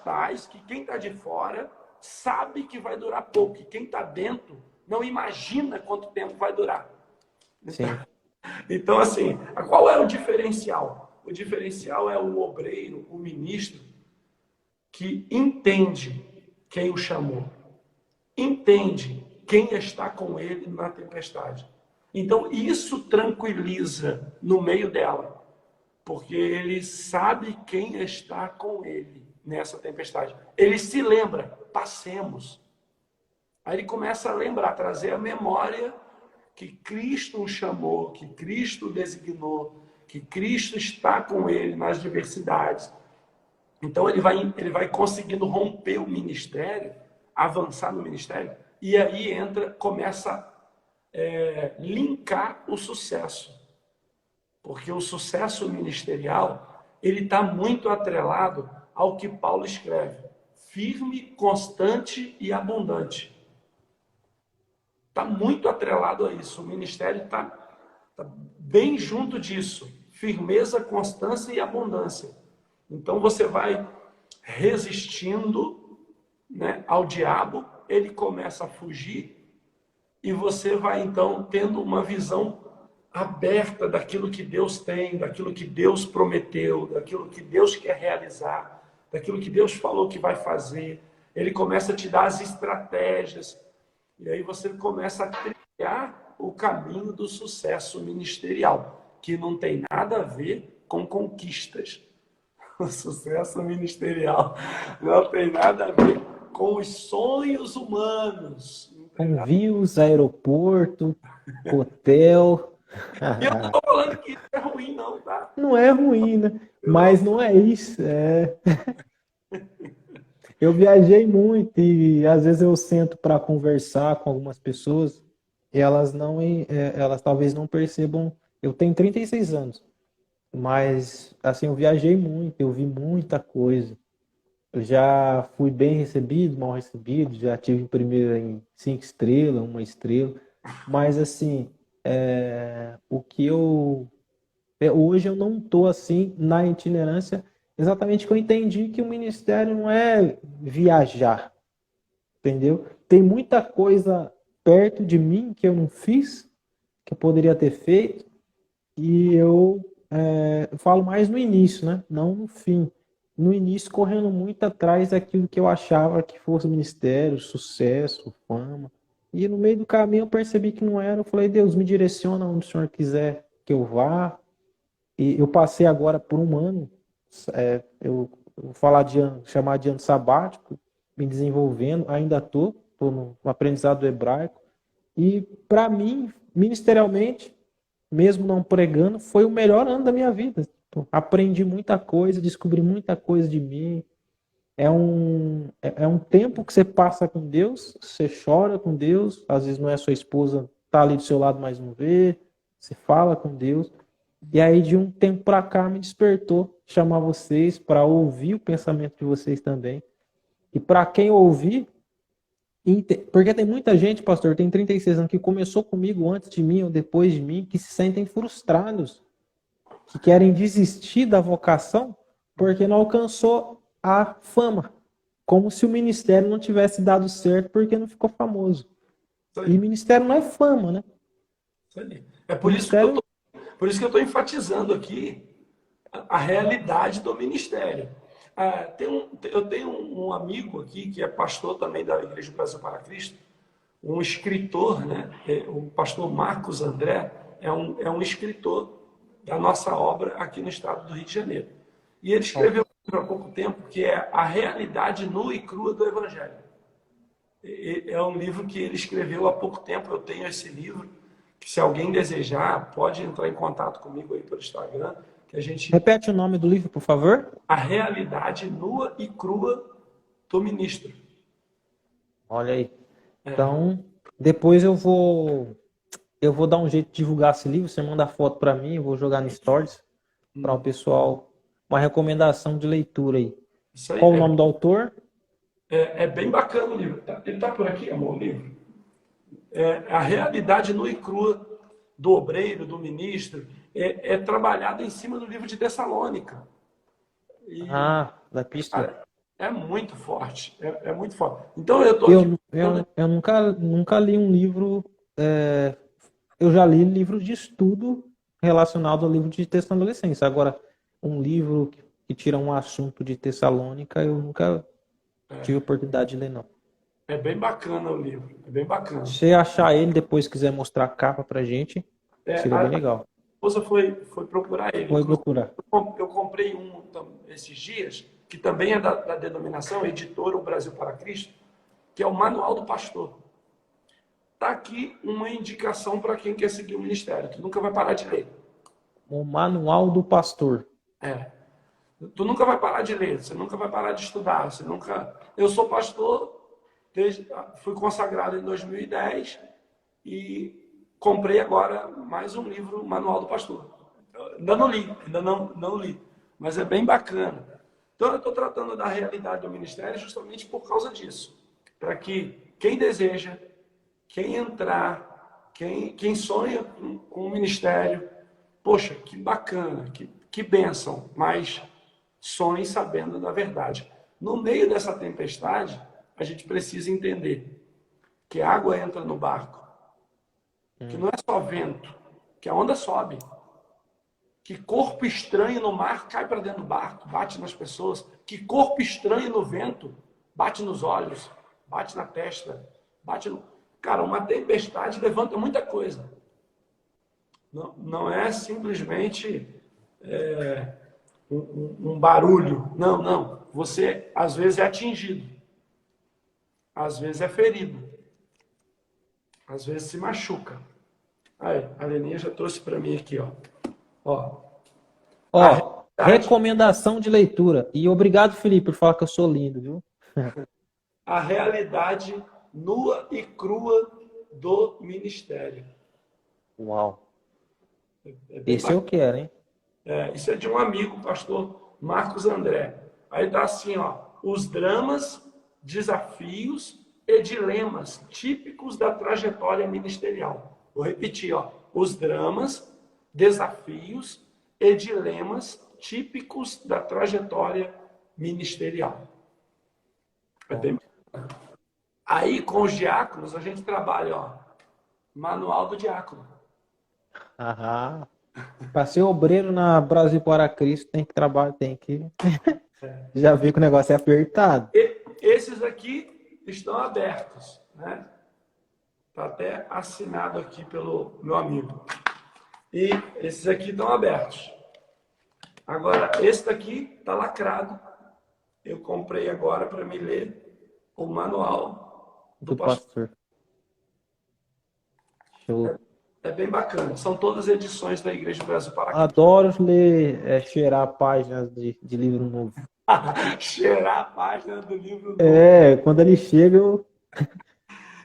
tais que quem está de fora sabe que vai durar pouco, e quem está dentro não imagina quanto tempo vai durar. Sim. Então, assim, qual é o diferencial? O diferencial é o obreiro, o ministro, que entende quem o chamou, entende quem está com ele na tempestade. Então, isso tranquiliza no meio dela, porque ele sabe quem está com ele nessa tempestade. Ele se lembra, passemos. Aí ele começa a lembrar, trazer a memória que Cristo o chamou, que Cristo o designou, que Cristo está com ele nas diversidades. Então ele vai conseguindo romper o ministério, avançar no ministério, e aí começa a linkar o sucesso. Porque o sucesso ministerial, ele está muito atrelado ao que Paulo escreve. Firme, constante e abundante. Está muito atrelado a isso. O ministério está bem junto disso. Firmeza, constância e abundância. Então você vai resistindo, né, ao diabo, ele começa a fugir e você vai então tendo uma visão aberta daquilo que Deus tem, daquilo que Deus prometeu, daquilo que Deus quer realizar, daquilo que Deus falou que vai fazer. Ele começa a te dar as estratégias. E aí você começa a trilhar o caminho do sucesso ministerial, que não tem nada a ver com conquistas. O sucesso ministerial não tem nada a ver com os sonhos humanos. Com views, aeroporto, hotel. E eu não estou falando que isso é ruim, não, tá? Não é ruim, né? Mas não é isso. Eu viajei muito e às vezes eu sento para conversar com algumas pessoas e elas talvez não percebam. Eu tenho 36 anos, mas assim, eu viajei muito, eu vi muita coisa. Eu já fui bem recebido, mal recebido, já tive primeiro em 5 estrelas, 1 estrela, mas assim, o que hoje eu não estou assim na itinerância, exatamente que eu entendi que o ministério não é viajar, entendeu? Tem muita coisa perto de mim que eu não fiz, que eu poderia ter feito, e eu falo mais no início, né? Não no fim. No início, correndo muito atrás daquilo que eu achava que fosse ministério, sucesso, fama. E no meio do caminho eu percebi que não era. Eu falei, Deus, me direciona onde o Senhor quiser que eu vá. E eu passei agora por um ano, eu vou falar chamar de ano sabático, me desenvolvendo, ainda estou no aprendizado do hebraico. E para mim, ministerialmente, mesmo não pregando, foi o melhor ano da minha vida. Aprendi muita coisa, descobri muita coisa de mim. É um tempo que você passa com Deus, você chora com Deus, às vezes não é sua esposa, tá ali do seu lado, mas não vê, você fala com Deus. E aí, de um tempo para cá, me despertou chamar vocês para ouvir o pensamento de vocês também. E para quem ouvir, porque tem muita gente, pastor, tem 36 anos, que começou comigo antes de mim ou depois de mim, que se sentem frustrados, que querem desistir da vocação porque não alcançou a fama. Como se o ministério não tivesse dado certo porque não ficou famoso. E ministério não é fama, né? É por isso que eu estou enfatizando aqui a realidade do ministério. Eu tenho um amigo aqui que é pastor também da Igreja do Brasil para Cristo, um escritor, né? O pastor Marcos André é um escritor da nossa obra aqui no estado do Rio de Janeiro. E ele escreveu há pouco tempo que é A Realidade Nua e Crua do Evangelho. É um livro que ele escreveu há pouco tempo, eu tenho esse livro, que se alguém desejar, pode entrar em contato comigo aí pelo Instagram, que a gente... Repete o nome do livro, por favor. A Realidade Nua e Crua do Ministro. Olha aí. Então, depois eu vou dar um jeito de divulgar esse livro, você manda a foto para mim, eu vou jogar no Stories para o pessoal, uma recomendação de leitura aí. Isso aí. Qual o nome do autor? É bem bacana o livro. Ele está por aqui, amor, o livro. A realidade nua e crua do obreiro, do ministro, é trabalhada em cima do livro de Tessalônica. Da epístola. Cara, é muito forte. É muito forte. Então eu estou aqui. Eu nunca li um livro. Eu já li livro de estudo relacionado ao livro de Tessalonicenses. Agora, um livro que tira um assunto de Tessalônica, eu nunca tive É, oportunidade de ler, não. é bem bacana o livro, é bem bacana. Se você achar ele, depois quiser mostrar a capa pra gente, É, seria bem a legal. esposa foi procurar ele. Vou Inclusive, procurar. eu comprei um esses dias, que também é da denominação Editora O Brasil para Cristo, que é o Manual do Pastor. Está aqui uma indicação para quem quer seguir o ministério. Tu nunca vai parar de ler. O Manual do Pastor. É. Tu nunca vai parar de ler, você nunca vai parar de estudar, você nunca... Eu sou pastor, fui consagrado em 2010 e comprei agora mais um livro, Manual do Pastor. Ainda não li, ainda não li, mas é bem bacana. Então eu estou tratando da realidade do ministério justamente por causa disso, para que quem deseja, quem entrar, quem sonha com o ministério, poxa, que bacana, que bênção, mas sonhe sabendo da verdade. No meio dessa tempestade, a gente precisa entender que a água entra no barco, que não é só vento, que a onda sobe, que corpo estranho no mar cai para dentro do barco, bate nas pessoas, que corpo estranho no vento bate nos olhos, bate na testa, bate no... Cara, uma tempestade levanta muita coisa. Não é simplesmente um barulho. Não. Você, às vezes, é atingido. Às vezes, é ferido. Às vezes, se machuca. Aí, a Leninha já trouxe para mim aqui, ó. A Ó, recomendação de leitura. E obrigado, Felipe, por falar que eu sou lindo, viu? a realidade nua e crua do ministério. Uau. É bem Esse eu quero, hein? Isso é de um amigo, pastor Marcos André. Aí tá assim, ó, os dramas, desafios e dilemas típicos da trajetória ministerial. Vou repetir, ó, os dramas, desafios e dilemas típicos da trajetória ministerial. É bem... Aí, com os diáconos, a gente trabalha, ó, manual do diácono. Aham. Para ser obreiro na Brasil para Cristo, tem que trabalhar, tem que. Já vi que o negócio é apertado. Esses aqui estão abertos, né? Está até assinado aqui pelo meu amigo. E esses aqui estão abertos. Agora, esse daqui está lacrado. Eu comprei agora para me ler o manual do pastor. Show. É bem bacana. São todas edições da Igreja do Brasil para Cristo. Adoro ler, cheirar páginas de livro novo. Cheirar a página do livro novo. Quando ele chega, eu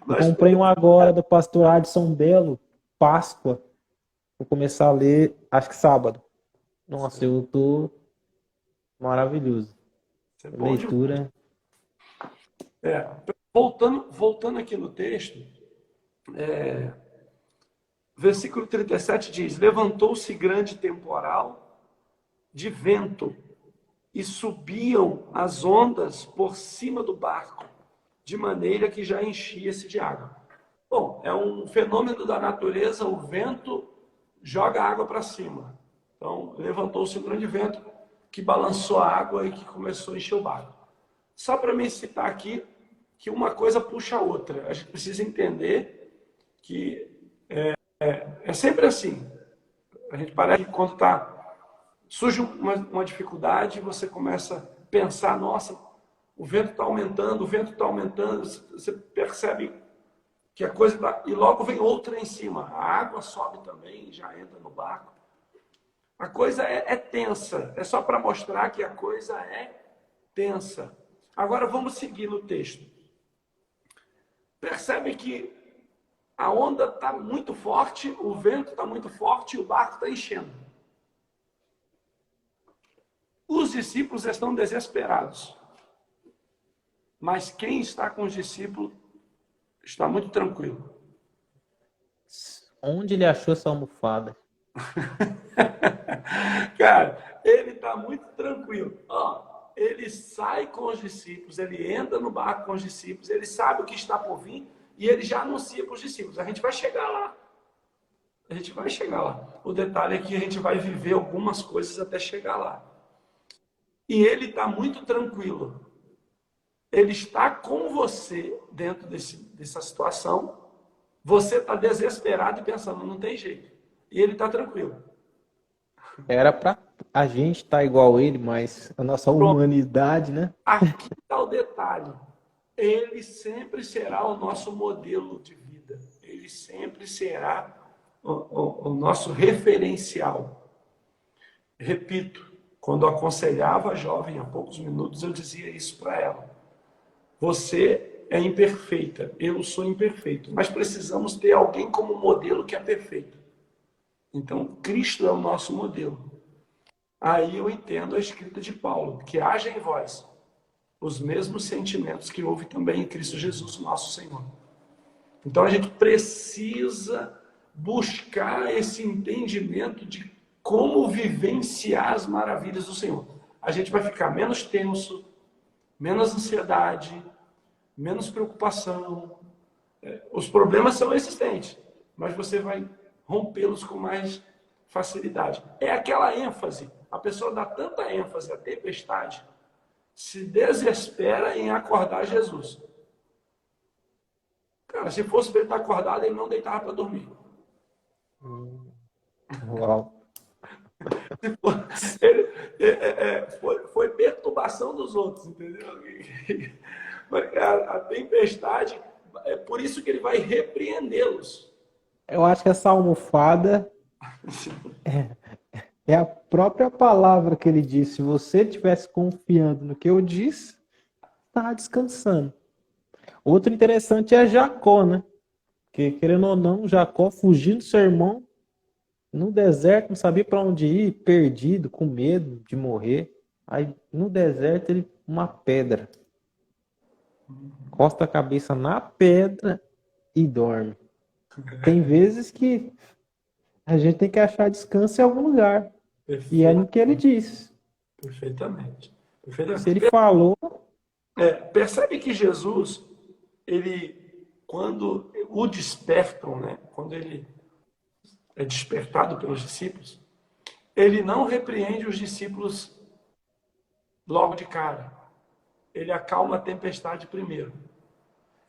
comprei um agora do pastor Adson Belo, Páscoa. Vou começar a ler, acho que sábado. Nossa, eu tô maravilhoso. Isso é bom Leitura. Voltando aqui no texto, versículo 37 diz: levantou-se grande temporal de vento e subiam as ondas por cima do barco, de maneira que já enchia-se de água. Bom, é um fenômeno da natureza, o vento joga a água para cima. Então, levantou-se um grande vento que balançou a água e que começou a encher o barco. Só para me citar aqui que uma coisa puxa a outra. A gente precisa entender que é sempre assim. A gente parece que quando surge uma dificuldade, você começa a pensar, nossa, o vento está aumentando, você percebe que a coisa está... E logo vem outra em cima. A água sobe também, já entra no barco. A coisa é tensa. É só para mostrar que a coisa é tensa. Agora vamos seguir no texto. Percebe que a onda está muito forte, o vento está muito forte e o barco está enchendo. Os discípulos estão desesperados. Mas quem está com os discípulos está muito tranquilo. Onde ele achou essa almofada? Cara, ele está muito tranquilo. Ele sai com os discípulos, ele entra no barco com os discípulos, ele sabe o que está por vir e ele já anuncia para os discípulos. A gente vai chegar lá. A gente vai chegar lá. O detalhe é que a gente vai viver algumas coisas até chegar lá. e ele está muito tranquilo. Ele está com você dentro dessa situação. Você está desesperado e pensando, não tem jeito. E ele está tranquilo. Era pra a gente estar igual ele, mas a nossa Pronto. humanidade, né? Aqui está o detalhe. Ele sempre será o nosso modelo de vida. Ele sempre será o nosso referencial. Repito, quando eu aconselhava a jovem há poucos minutos, eu dizia isso para ela. Você é imperfeita, eu sou imperfeito, mas precisamos ter alguém como modelo que é perfeito. Então, Cristo é o nosso modelo. Aí eu entendo a escrita de Paulo, que haja em vós os mesmos sentimentos que houve também em Cristo Jesus, nosso Senhor. Então a gente precisa buscar esse entendimento de como vivenciar as maravilhas do Senhor. A gente vai ficar menos tenso, menos ansiedade, menos preocupação. Os problemas são existentes, mas você vai rompê-los com mais facilidade. É aquela ênfase. A pessoa dá tanta ênfase à tempestade, se desespera em acordar Jesus. Cara, se fosse para ele estar acordado, ele não deitava para dormir. Uau. Foi perturbação dos outros, entendeu? A tempestade, é por isso que ele vai repreendê-los. Eu acho que essa almofada é a própria palavra que ele disse. Se você estivesse confiando no que eu disse, tá descansando. Outro interessante é Jacó, né? Porque, querendo ou não, Jacó fugindo do seu irmão no deserto, não sabia para onde ir, perdido, com medo de morrer. Aí, no deserto, ele uma pedra. Costa a cabeça na pedra e dorme. Tem vezes que a gente tem que achar descanso em algum lugar. E é no que ele disse. Perfeitamente. Se ele falou, Percebe que Jesus, ele, quando o despertam, né? Quando ele é despertado pelos discípulos, ele não repreende os discípulos logo de cara. Ele acalma a tempestade primeiro.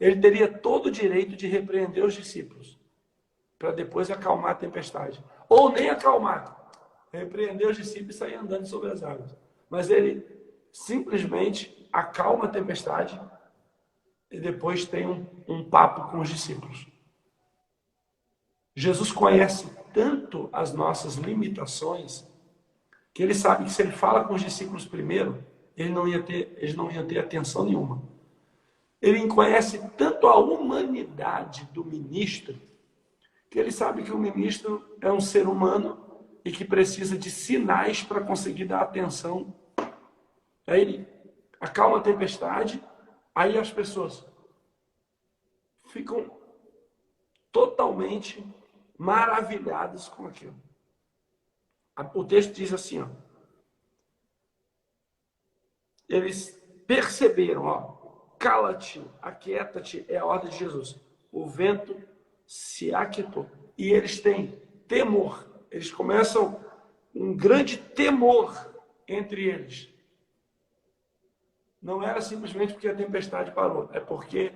Ele teria todo o direito de repreender os discípulos, para depois acalmar a tempestade. Ou nem acalmar, repreender os discípulos e sair andando sobre as águas. Mas ele simplesmente acalma a tempestade e depois tem um papo com os discípulos. Jesus conhece tanto as nossas limitações que ele sabe que se ele fala com os discípulos primeiro, eles não iam ter atenção nenhuma. Ele conhece tanto a humanidade do ministro que ele sabe que o ministro é um ser humano e que precisa de sinais para conseguir dar atenção. Aí ele acalma a tempestade, aí as pessoas ficam totalmente maravilhadas com aquilo. O texto diz assim, ó, eles perceberam, ó, cala-te, aquieta-te, é a ordem de Jesus. O vento se aquietou. E eles têm temor. Eles começam um grande temor entre eles. Não era simplesmente porque a tempestade parou, é porque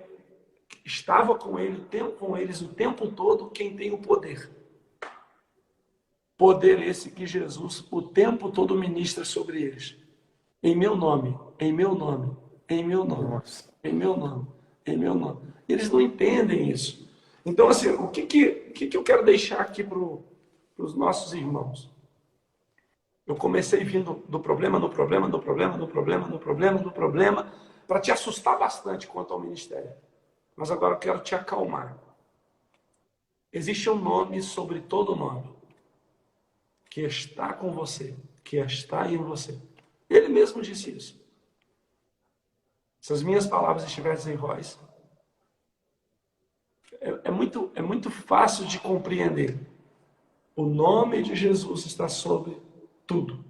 estava com eles o tempo todo quem tem o poder. Poder esse que Jesus o tempo todo ministra sobre eles. Em meu nome, em meu nome, em meu nome, nossa, em meu nome, em meu nome. Eles não entendem isso. Então, assim, o que eu quero deixar aqui para os nossos irmãos? Eu comecei vindo do problema, no problema, no problema, no problema, no problema, no problema, para te assustar bastante quanto ao ministério. Mas agora eu quero te acalmar. Existe um nome sobre todo nome, que está com você, que está em você. Ele mesmo disse isso. Se as minhas palavras estivessem em vós, é muito fácil de compreender. O nome de Jesus está sobre tudo.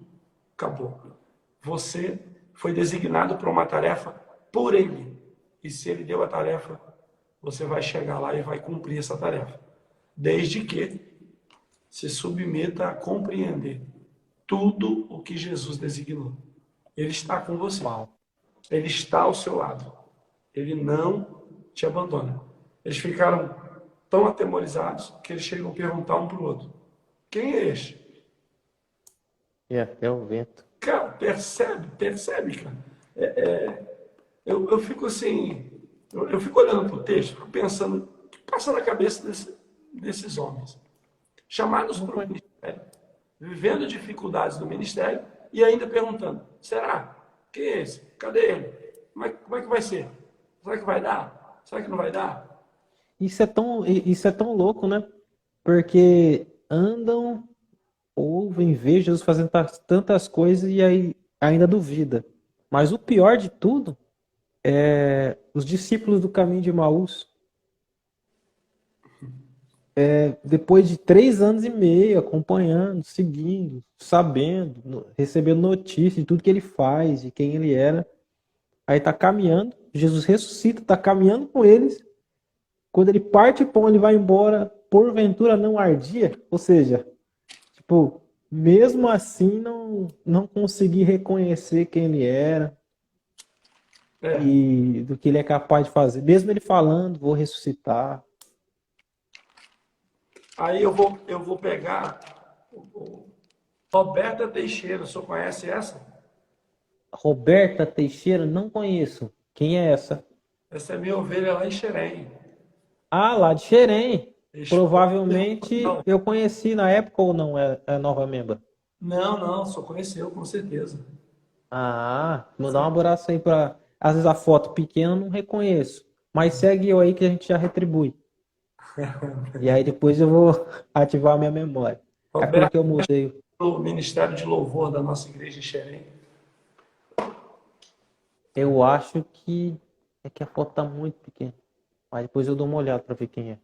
Acabou. Você foi designado para uma tarefa por Ele. E se Ele deu a tarefa, você vai chegar lá e vai cumprir essa tarefa. Desde que se submeta a compreender tudo o que Jesus designou. Ele está com você. Uau. Ele está ao seu lado. Ele não te abandona. Eles ficaram tão atemorizados que eles chegam a perguntar um para o outro: quem é este? E até o vento. Cara, percebe, cara. Eu fico assim, eu fico olhando para o texto, fico pensando, o que passa na cabeça desses homens? Chamados para o ministério, vivendo dificuldades do ministério e ainda perguntando: será? Quem é esse? Cadê ele? Como é que vai ser? Será que vai dar? Será que não vai dar? Isso é tão louco, né? Porque andam, ouvem, veem Jesus fazendo tantas coisas e aí ainda duvida. Mas o pior de tudo é os discípulos do caminho de Emaús. Depois de 3 anos e meio acompanhando, seguindo, sabendo, recebendo notícias de tudo que ele faz, de quem ele era. Aí tá caminhando, Jesus ressuscita, tá caminhando com eles. Quando ele parte o pão, ele vai embora, porventura não ardia. Ou seja, tipo, mesmo assim não consegui reconhecer quem ele era e do que ele é capaz de fazer. Mesmo ele falando, vou ressuscitar. Aí eu vou pegar Roberta Teixeira, o senhor conhece essa? Roberta Teixeira, não conheço. Quem é essa? Essa é minha ovelha lá em Xerém. Ah, lá de Xerém. Escola. Provavelmente eu conheci na época ou não é nova membra? Não, só conheceu, com certeza. Ah, mandar um abraço aí pra. Às vezes a foto pequena eu não reconheço. Mas segue eu aí que a gente já retribui. E aí depois eu vou ativar a minha memória. É Roberta, porque eu mudei. do Ministério de Louvor da nossa igreja em Xerém. Eu acho que é que a foto tá muito pequena. Mas depois eu dou uma olhada para ver quem é.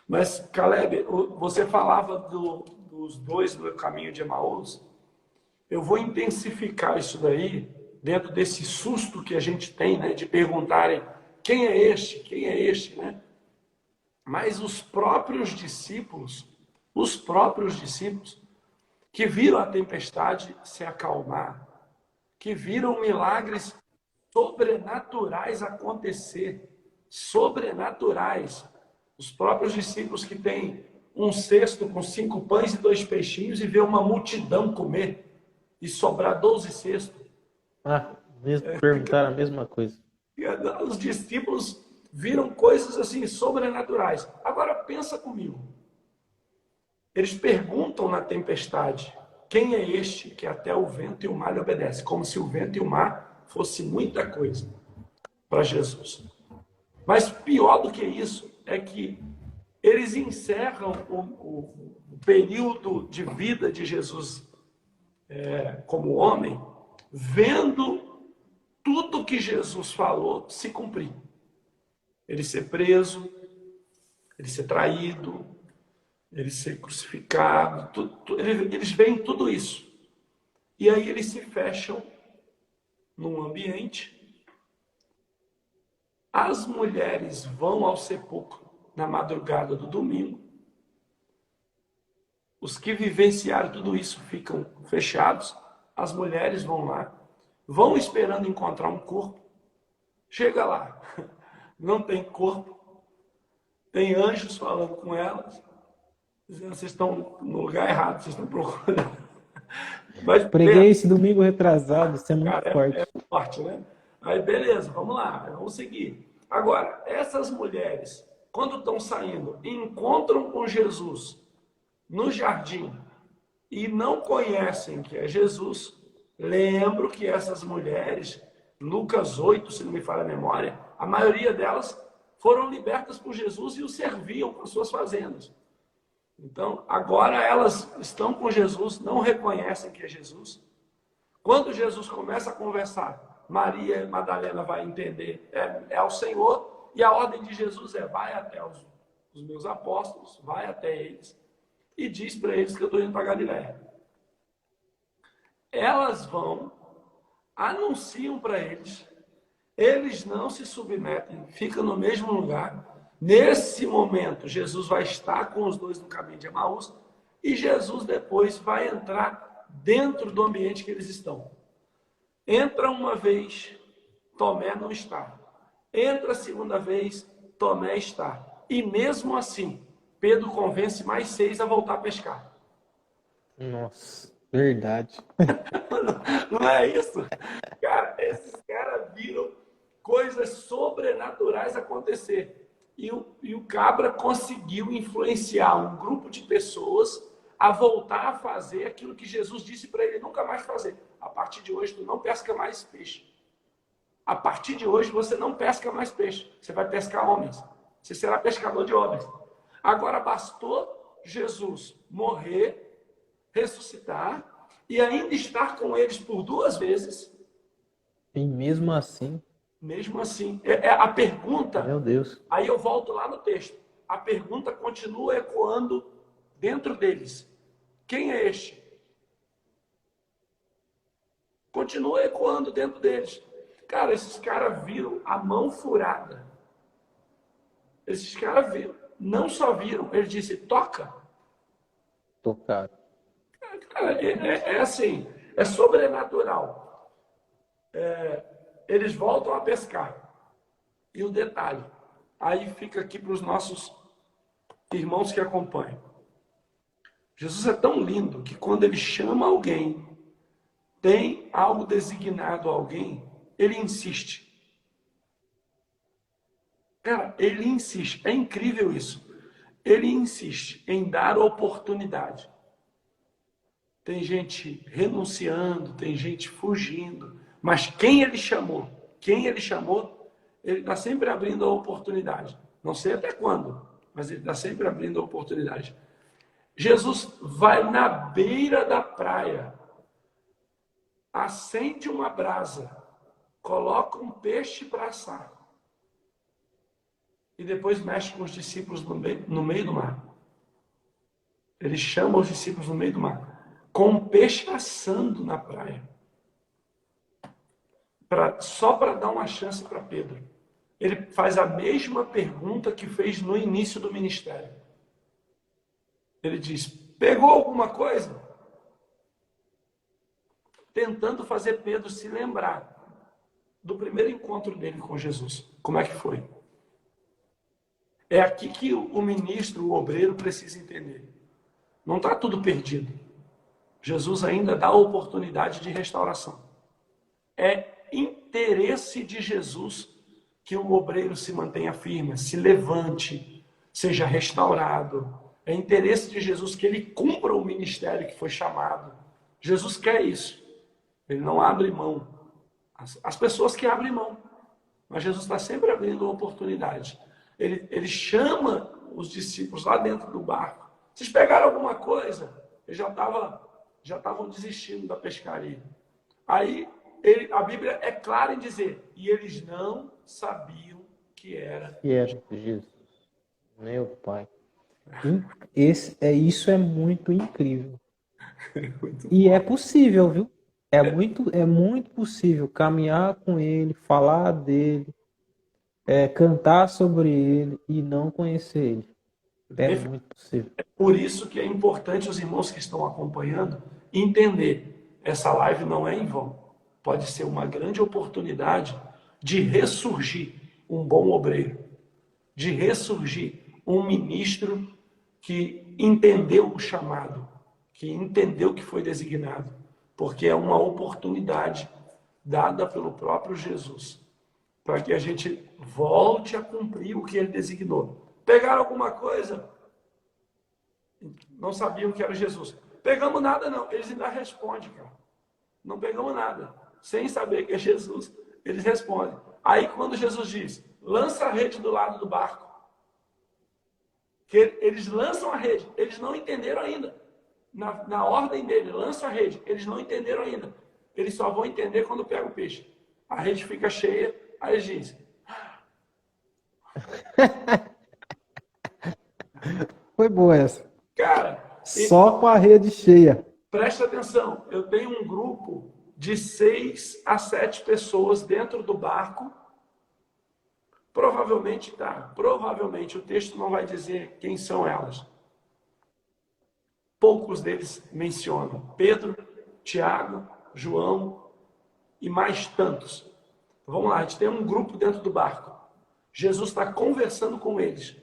Mas, Caleb, você falava dos dois no caminho de Emaús. Eu vou intensificar isso daí dentro desse susto que a gente tem, né, de perguntarem quem é este, né? Mas os próprios discípulos que viram a tempestade se acalmar, que viram milagres sobrenaturais acontecer, sobrenaturais. Os próprios discípulos que têm um cesto com 5 pães e 2 peixinhos e vê uma multidão comer e sobrar 12 cestos. Ah, mesmo perguntaram a mesma coisa. Os discípulos viram coisas assim sobrenaturais. Agora pensa comigo. Eles perguntam na tempestade: quem é este que até o vento e o mar lhe obedece? Como se o vento e o mar fosse muita coisa para Jesus. Mas pior do que isso é que eles encerram o período de vida de Jesus como homem, vendo tudo que Jesus falou se cumprir. Ele ser preso, ele ser traído, ele ser crucificado, eles veem tudo isso. E aí eles se fecham num ambiente. As mulheres vão ao sepulcro na madrugada do domingo. Os que vivenciaram tudo isso ficam fechados. As mulheres vão lá, vão esperando encontrar um corpo. Chega lá, não tem corpo. Tem anjos falando com elas, dizendo: vocês estão no lugar errado, vocês estão procurando. Mas, Preguei esse domingo retrasado, isso é muito cara, forte. é forte, né? Aí, beleza, vamos lá, vamos seguir. Agora, essas mulheres, quando estão saindo, encontram com Jesus no jardim e não conhecem que é Jesus. Lembro que essas mulheres, Lucas 8, se não me falha a memória, a maioria delas foram libertas por Jesus e o serviam com suas fazendas. Então, agora elas estão com Jesus, não reconhecem que é Jesus. Quando Jesus começa a conversar, Maria Madalena vai entender, é ao Senhor, e a ordem de Jesus é: vai até os meus apóstolos, vai até eles, e diz para eles que eu estou indo para Galiléia. Elas vão, anunciam para eles, eles não se submetem, ficam no mesmo lugar. Nesse momento, Jesus vai estar com os dois no caminho de Emaús, e Jesus depois vai entrar dentro do ambiente que eles estão. Entra uma vez, Tomé não está. Entra a segunda vez, Tomé está. E mesmo assim, Pedro convence mais 6 a voltar a pescar. Nossa, verdade. Não é isso? Cara, esses caras viram coisas sobrenaturais acontecer. E o Cabra conseguiu influenciar um grupo de pessoas a voltar a fazer aquilo que Jesus disse para ele nunca mais fazer. A partir de hoje, tu não pesca mais peixe. A partir de hoje, você não pesca mais peixe. Você vai pescar homens. Você será pescador de homens. Agora, bastou Jesus morrer, ressuscitar e ainda estar com eles por 2 vezes. E mesmo assim, Mesmo assim, a pergunta, meu Deus. aí eu volto lá no texto, a pergunta continua ecoando dentro deles. Quem é este? Continua ecoando dentro deles. Cara, esses caras viram a mão furada. Esses caras viram. Não só viram, ele disse, toca. Tocar. Cara, é assim, é sobrenatural. Eles voltam a pescar. E o detalhe, aí fica aqui para os nossos irmãos que acompanham. Jesus é tão lindo que quando ele chama alguém, tem algo designado a alguém, ele insiste. Cara, ele insiste. É incrível isso. Ele insiste em dar oportunidade. Tem gente renunciando, tem gente fugindo. Mas quem ele chamou, ele está sempre abrindo a oportunidade. Não sei até quando, mas ele está sempre abrindo a oportunidade. Jesus vai na beira da praia, acende uma brasa, coloca um peixe para assar e depois mexe com os discípulos no meio do mar. Ele chama os discípulos no meio do mar, com um peixe assando na praia, só para dar uma chance para Pedro. Ele faz a mesma pergunta que fez no início do ministério. Ele diz, pegou alguma coisa? Tentando fazer Pedro se lembrar do primeiro encontro dele com Jesus. Como é que foi? É aqui que o ministro, o obreiro, precisa entender. Não está tudo perdido. Jesus ainda dá a oportunidade de restauração. É interesse de Jesus que o obreiro se mantenha firme, se levante, seja restaurado. É interesse de Jesus que ele cumpra o ministério que foi chamado. Jesus quer isso. Ele não abre mão. As pessoas que abrem mão. Mas Jesus está sempre abrindo oportunidade. Ele chama os discípulos lá dentro do barco. Vocês pegaram alguma coisa? Eles já estavam desistindo da pescaria. Aí a Bíblia é clara em dizer, e eles não sabiam que era. Que era Jesus. Meu pai. Isso é muito incrível. E é possível, viu? É muito possível caminhar com ele, falar dele, cantar sobre ele e não conhecer ele. É muito possível. Por isso que é importante os irmãos que estão acompanhando entender. Essa live não é em vão. Pode ser uma grande oportunidade de ressurgir um bom obreiro, de ressurgir um ministro que entendeu o chamado, que entendeu que foi designado, porque é uma oportunidade dada pelo próprio Jesus, para que a gente volte a cumprir o que ele designou. Pegaram alguma coisa? Não sabiam que era Jesus. Pegamos nada não, eles ainda respondem, cara. Não pegamos nada, sem saber que é Jesus, eles respondem. Aí quando Jesus diz, lança a rede do lado do barco, que eles lançam a rede, eles não entenderam ainda. Na ordem dele, lança a rede, eles não entenderam ainda. Eles só vão entender quando pega o peixe. A rede fica cheia, aí eles dizem. Foi boa essa. Cara, Só com a rede cheia. presta atenção, eu tenho um grupo de 6 a 7 pessoas dentro do barco. Provavelmente o texto não vai dizer quem são elas. Poucos deles mencionam. Pedro, Tiago, João, e mais tantos. Vamos lá, a gente tem um grupo dentro do barco. Jesus está conversando com eles.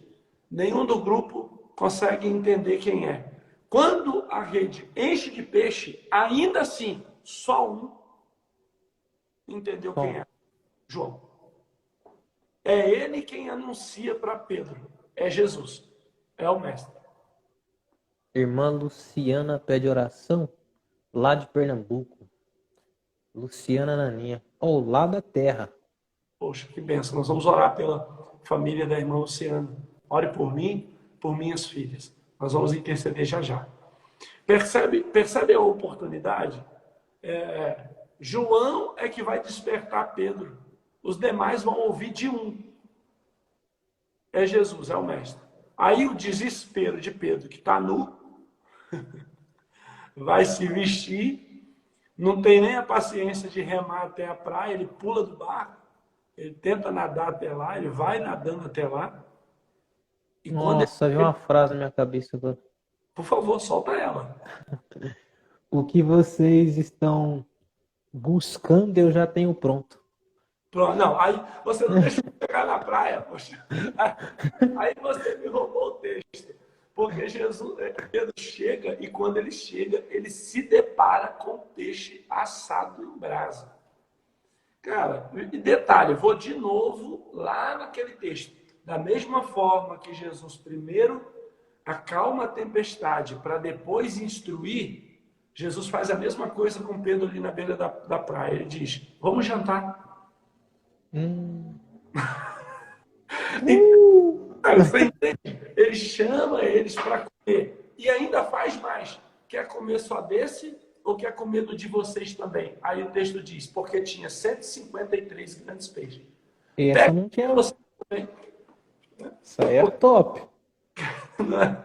Nenhum do grupo consegue entender quem é. Quando a rede enche de peixe, ainda assim, só um entendeu quem Bom, é. João. É ele quem anuncia para Pedro. É Jesus. É o mestre. irmã Luciana pede oração lá de Pernambuco. Luciana Naninha. Ao lado da terra. Poxa, que benção. Nós vamos orar pela família da irmã Luciana. Ore por mim, por minhas filhas. Nós vamos interceder já já. Percebe a oportunidade? João é que vai despertar Pedro. Os demais vão ouvir de um. É Jesus, é o mestre. Aí o desespero de Pedro, que está nu, vai se vestir, não tem nem a paciência de remar até a praia, ele pula do barco, ele tenta nadar até lá, ele vai nadando até lá, e quando Nossa, veio uma frase na minha cabeça agora. por favor, solta ela. O que vocês estão buscando, eu já tenho pronto. Pronto, não, aí você não deixa eu chegar na praia, poxa. Aí você me roubou o texto. Porque Pedro chega e quando ele chega, ele se depara com peixe assado em brasa. Cara, e detalhe, vou de novo lá naquele texto. Da mesma forma que Jesus primeiro acalma a tempestade para depois instruir, Jesus faz a mesma coisa com Pedro ali na beira da praia. Ele diz: vamos jantar. Hum. Cara, você entende? Ele chama eles para comer. E ainda faz mais. Quer comer só desse ou quer comer do de vocês também? Aí o texto diz, porque tinha 153 grandes peixes. E essa Pega não tinha. você também. Isso aí é top. Né?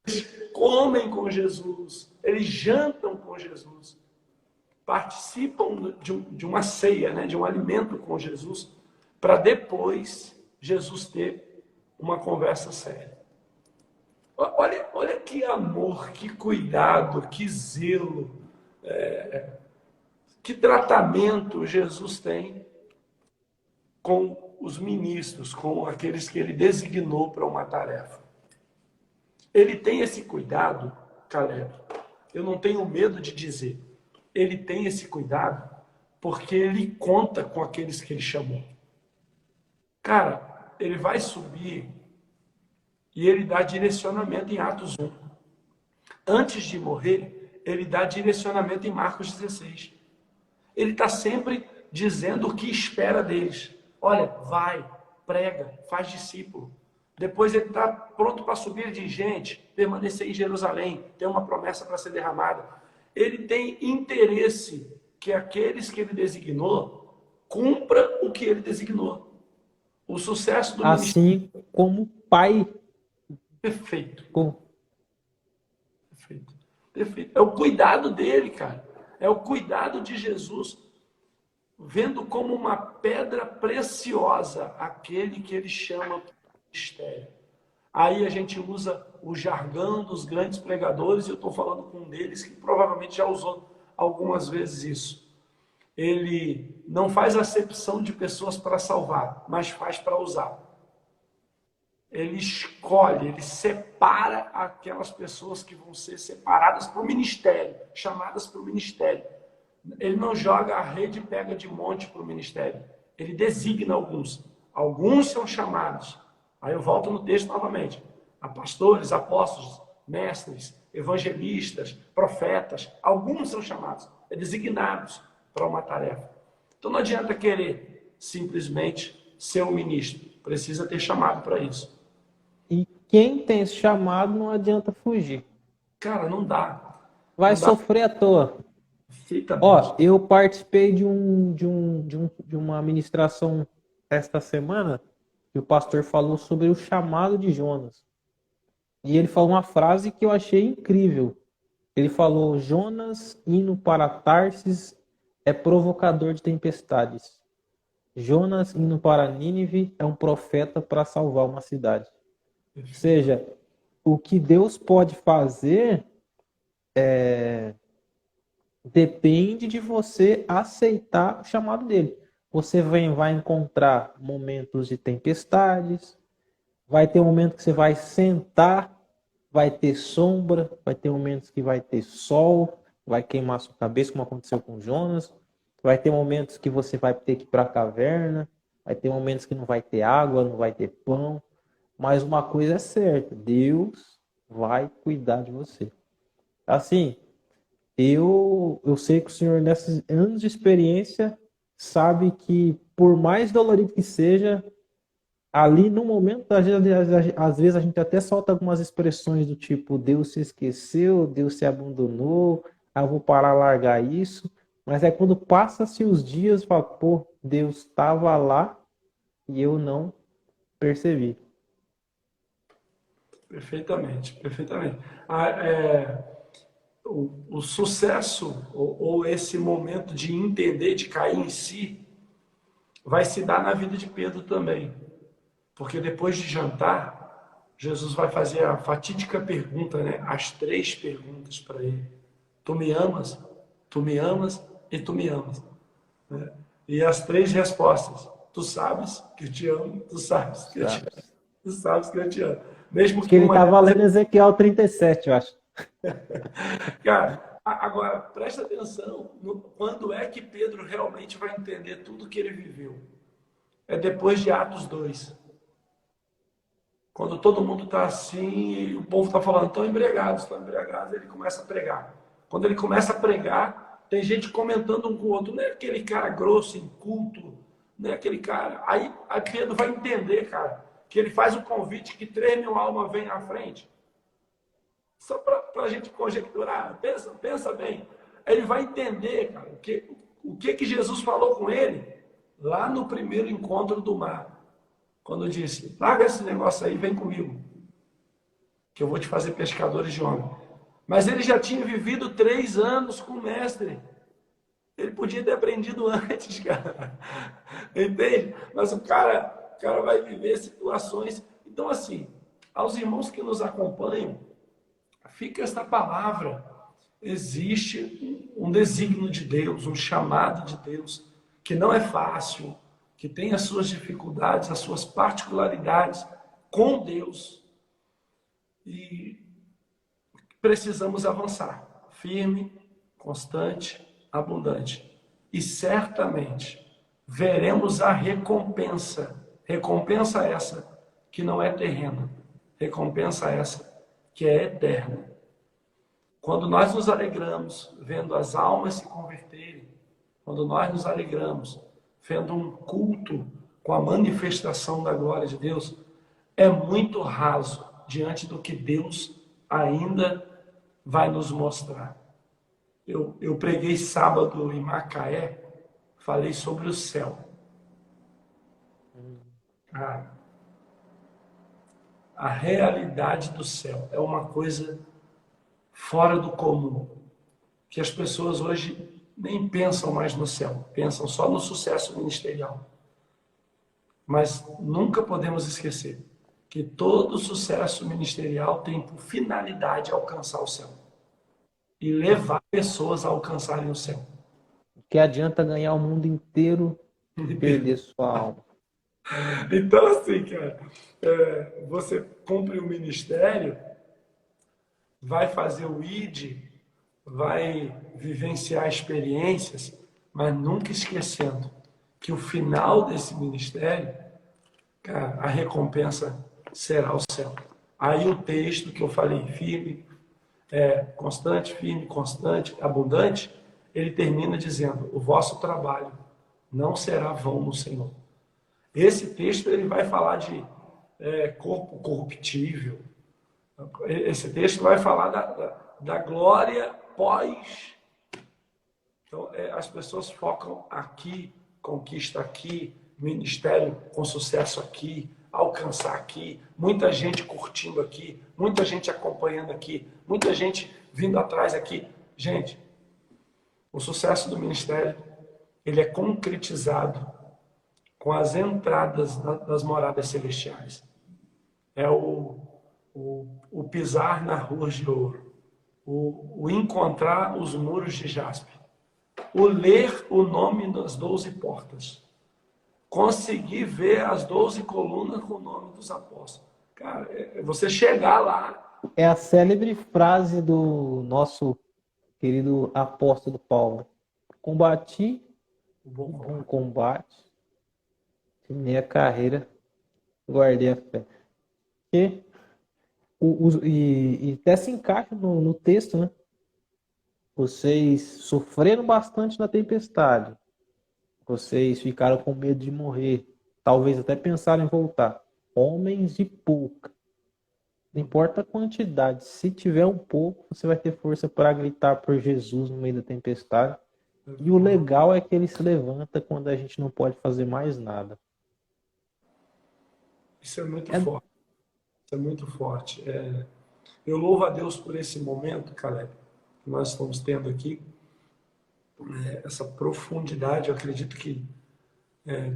Eles comem com Jesus. Eles jantam com Jesus. Participam de uma ceia, né? De um alimento com Jesus. Para depois Jesus ter uma conversa séria. Olha que amor, que cuidado, que zelo, que tratamento Jesus tem com os ministros, com aqueles que ele designou para uma tarefa. Ele tem esse cuidado, Caleb. Eu não tenho medo de dizer. Ele tem esse cuidado porque ele conta com aqueles que ele chamou. Cara, ele vai subir e ele dá direcionamento em Atos 1. Antes de morrer, ele dá direcionamento em Marcos 16. Ele está sempre dizendo o que espera deles. Olha, vai, prega, faz discípulo. Depois ele está pronto para subir de gente, permanecer em Jerusalém, tem uma promessa para ser derramada. Ele tem interesse que aqueles que ele designou cumpra o que ele designou. O sucesso do ministério Assim como o pai. perfeito. Com... Perfeito. Perfeito. É o cuidado dele, cara. É o cuidado de Jesus, vendo como uma pedra preciosa aquele que ele chama de mistério. Aí a gente usa o jargão dos grandes pregadores, e eu estou falando com um deles que provavelmente já usou algumas vezes isso. Ele não faz acepção de pessoas para salvar, mas faz para usar. Ele escolhe, ele separa aquelas pessoas que vão ser separadas para o ministério, chamadas para o ministério. Ele não joga a rede e pega de monte para o ministério. Ele designa alguns. Alguns são chamados. Aí eu volto no texto novamente. A pastores, apóstolos, mestres, evangelistas, profetas. Alguns são chamados, designados para uma tarefa. Então não adianta querer simplesmente ser um ministro. Precisa ter chamado para isso. E quem tem esse chamado não adianta fugir. Cara, não dá. Vai Não dá. sofrer à toa. Fica bem. Ó, eu participei de uma ministração esta semana que o pastor falou sobre o chamado de Jonas. E ele falou uma frase que eu achei incrível. Ele falou: Jonas indo para Tarsis é provocador de tempestades. Jonas indo para Nínive é um profeta para salvar uma cidade. Ou seja, o que Deus pode fazer Depende de você aceitar o chamado dele. Você vai encontrar momentos de tempestades, vai ter um momento que você vai sentar, vai ter sombra, vai ter momentos que vai ter sol, vai queimar sua cabeça, como aconteceu com Jonas. Vai ter momentos que você vai ter que ir para a caverna, vai ter momentos que não vai ter água, não vai ter pão. Mas uma coisa é certa, Deus vai cuidar de você. Assim, eu sei que o senhor, nesses anos de experiência, sabe que por mais dolorido que seja, ali no momento, às vezes a gente até solta algumas expressões do tipo, Deus se esqueceu, Deus se abandonou, eu vou parar, largar isso. Mas é quando passa-se os dias, fala, pô, Deus estava lá e eu não percebi. Perfeitamente, perfeitamente. O sucesso ou esse momento de entender, de cair em si, vai se dar na vida de Pedro também. Porque depois de jantar, Jesus vai fazer a fatídica pergunta, né? As três perguntas para ele. Tu me amas? Tu me amas e tu me amas. Né? E as três respostas. Tu sabes que eu te amo, tu sabes que eu te Sabe? amo, tu sabes que eu te amo. Mesmo Acho que que ele uma estava delas... lendo Ezequiel 37, eu acho. Cara, agora, presta atenção quando é que Pedro realmente vai entender tudo que ele viveu. É depois de Atos 2. Quando todo mundo está assim e o povo está falando, estão embriagados, ele começa a pregar. Quando ele começa a pregar, tem gente comentando um com o outro, não é aquele cara grosso, inculto, não é aquele cara. Aí Pedro vai entender, cara, que ele faz o convite que 3.000 almas vêm à frente. Só para a gente conjecturar, pensa bem. Ele vai entender, cara, o que Jesus falou com ele lá no primeiro encontro do mar. Quando disse, larga esse negócio aí, vem comigo, que eu vou te fazer pescadores de homem. Mas ele já tinha vivido 3 anos com o mestre. Ele podia ter aprendido antes, cara. Entende? Mas o cara vai viver situações. Então, assim, aos irmãos que nos acompanham, fica esta palavra. Existe um desígnio de Deus, um chamado de Deus, que não é fácil, que tem as suas dificuldades, as suas particularidades com Deus. E precisamos avançar, firme, constante, abundante. E certamente veremos a recompensa. Recompensa essa que não é terrena, recompensa essa que é eterna. Quando nós nos alegramos vendo as almas se converterem, quando nós nos alegramos vendo um culto com a manifestação da glória de Deus, é muito raso diante do que Deus ainda vai nos mostrar. Eu preguei sábado em Macaé, falei sobre o céu. A realidade do céu é uma coisa fora do comum, que as pessoas hoje nem pensam mais no céu, pensam só no sucesso ministerial. Mas nunca podemos esquecer que todo sucesso ministerial tem por finalidade alcançar o céu e levar pessoas a alcançarem o céu. Que adianta ganhar o mundo inteiro e perder sua alma. Então, assim, cara, você cumpre o ministério, vai fazer o ID, vai vivenciar experiências, mas nunca esquecendo que o final desse ministério, cara, a recompensa será o céu. Aí o texto que eu falei, firme, constante, abundante, ele termina dizendo, o vosso trabalho não será vão no Senhor. Esse texto ele vai falar de corpo corruptível. Esse texto vai falar da glória pós. Então, as pessoas focam aqui, conquista aqui, ministério com sucesso aqui, alcançar aqui, muita gente curtindo aqui, muita gente acompanhando aqui, muita gente vindo atrás aqui. Gente, o sucesso do ministério, ele é concretizado com as entradas das moradas celestiais. É o pisar na rua de ouro, o encontrar os muros de jaspe, o ler o nome das 12 portas, conseguir ver as 12 colunas com o nome dos apóstolos. Cara, você chegar lá. É a célebre frase do nosso querido apóstolo Paulo. Combati O bom o bom combate. combate, terminei a carreira, guardei a fé. E até se encaixa no texto, né? Vocês sofreram bastante na tempestade. Vocês ficaram com medo de morrer. Talvez até pensaram em voltar. Homens de pouca. Não importa a quantidade. Se tiver um pouco, você vai ter força para gritar por Jesus no meio da tempestade. E o legal é que ele se levanta quando a gente não pode fazer mais nada. Isso é muito É, forte. Isso é muito forte. Eu louvo a Deus por esse momento, Caleb, que nós estamos tendo aqui. Essa profundidade, eu acredito que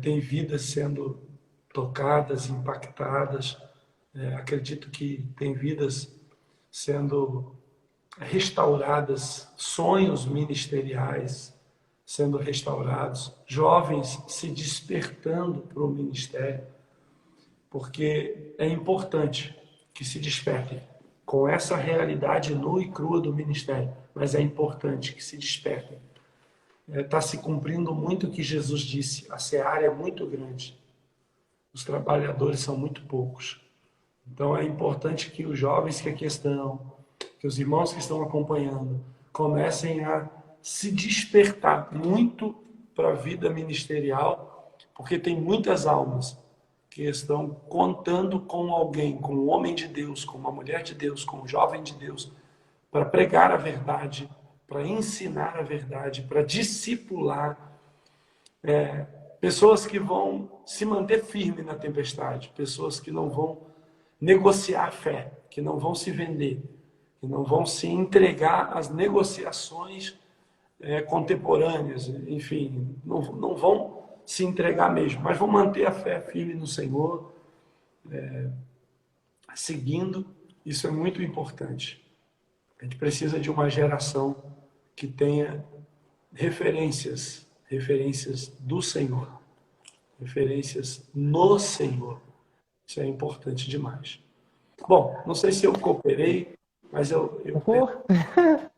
tem vidas sendo tocadas, impactadas. Acredito que tem vidas sendo restauradas, sonhos ministeriais sendo restaurados, jovens se despertando para o ministério, porque é importante que se despertem com essa realidade nua e crua do ministério, mas é importante que se despertem. Está se cumprindo muito o que Jesus disse, a seara é muito grande, os trabalhadores são muito poucos. Então é importante que os jovens que aqui estão, que os irmãos que estão acompanhando, comecem a se despertar muito para a vida ministerial, porque tem muitas almas que estão contando com alguém, com um homem de Deus, com uma mulher de Deus, com um jovem de Deus, para pregar a verdade, para ensinar a verdade, para discipular pessoas que vão se manter firme na tempestade, pessoas que não vão negociar a fé, que não vão se vender, que não vão se entregar às negociações contemporâneas, enfim, não vão se entregar mesmo, mas vão manter a fé firme no Senhor, seguindo. Isso é muito importante. A gente precisa de uma geração que tenha referências do Senhor, referências no Senhor. Isso é importante demais. Bom, não sei se eu cooperei, mas Pô,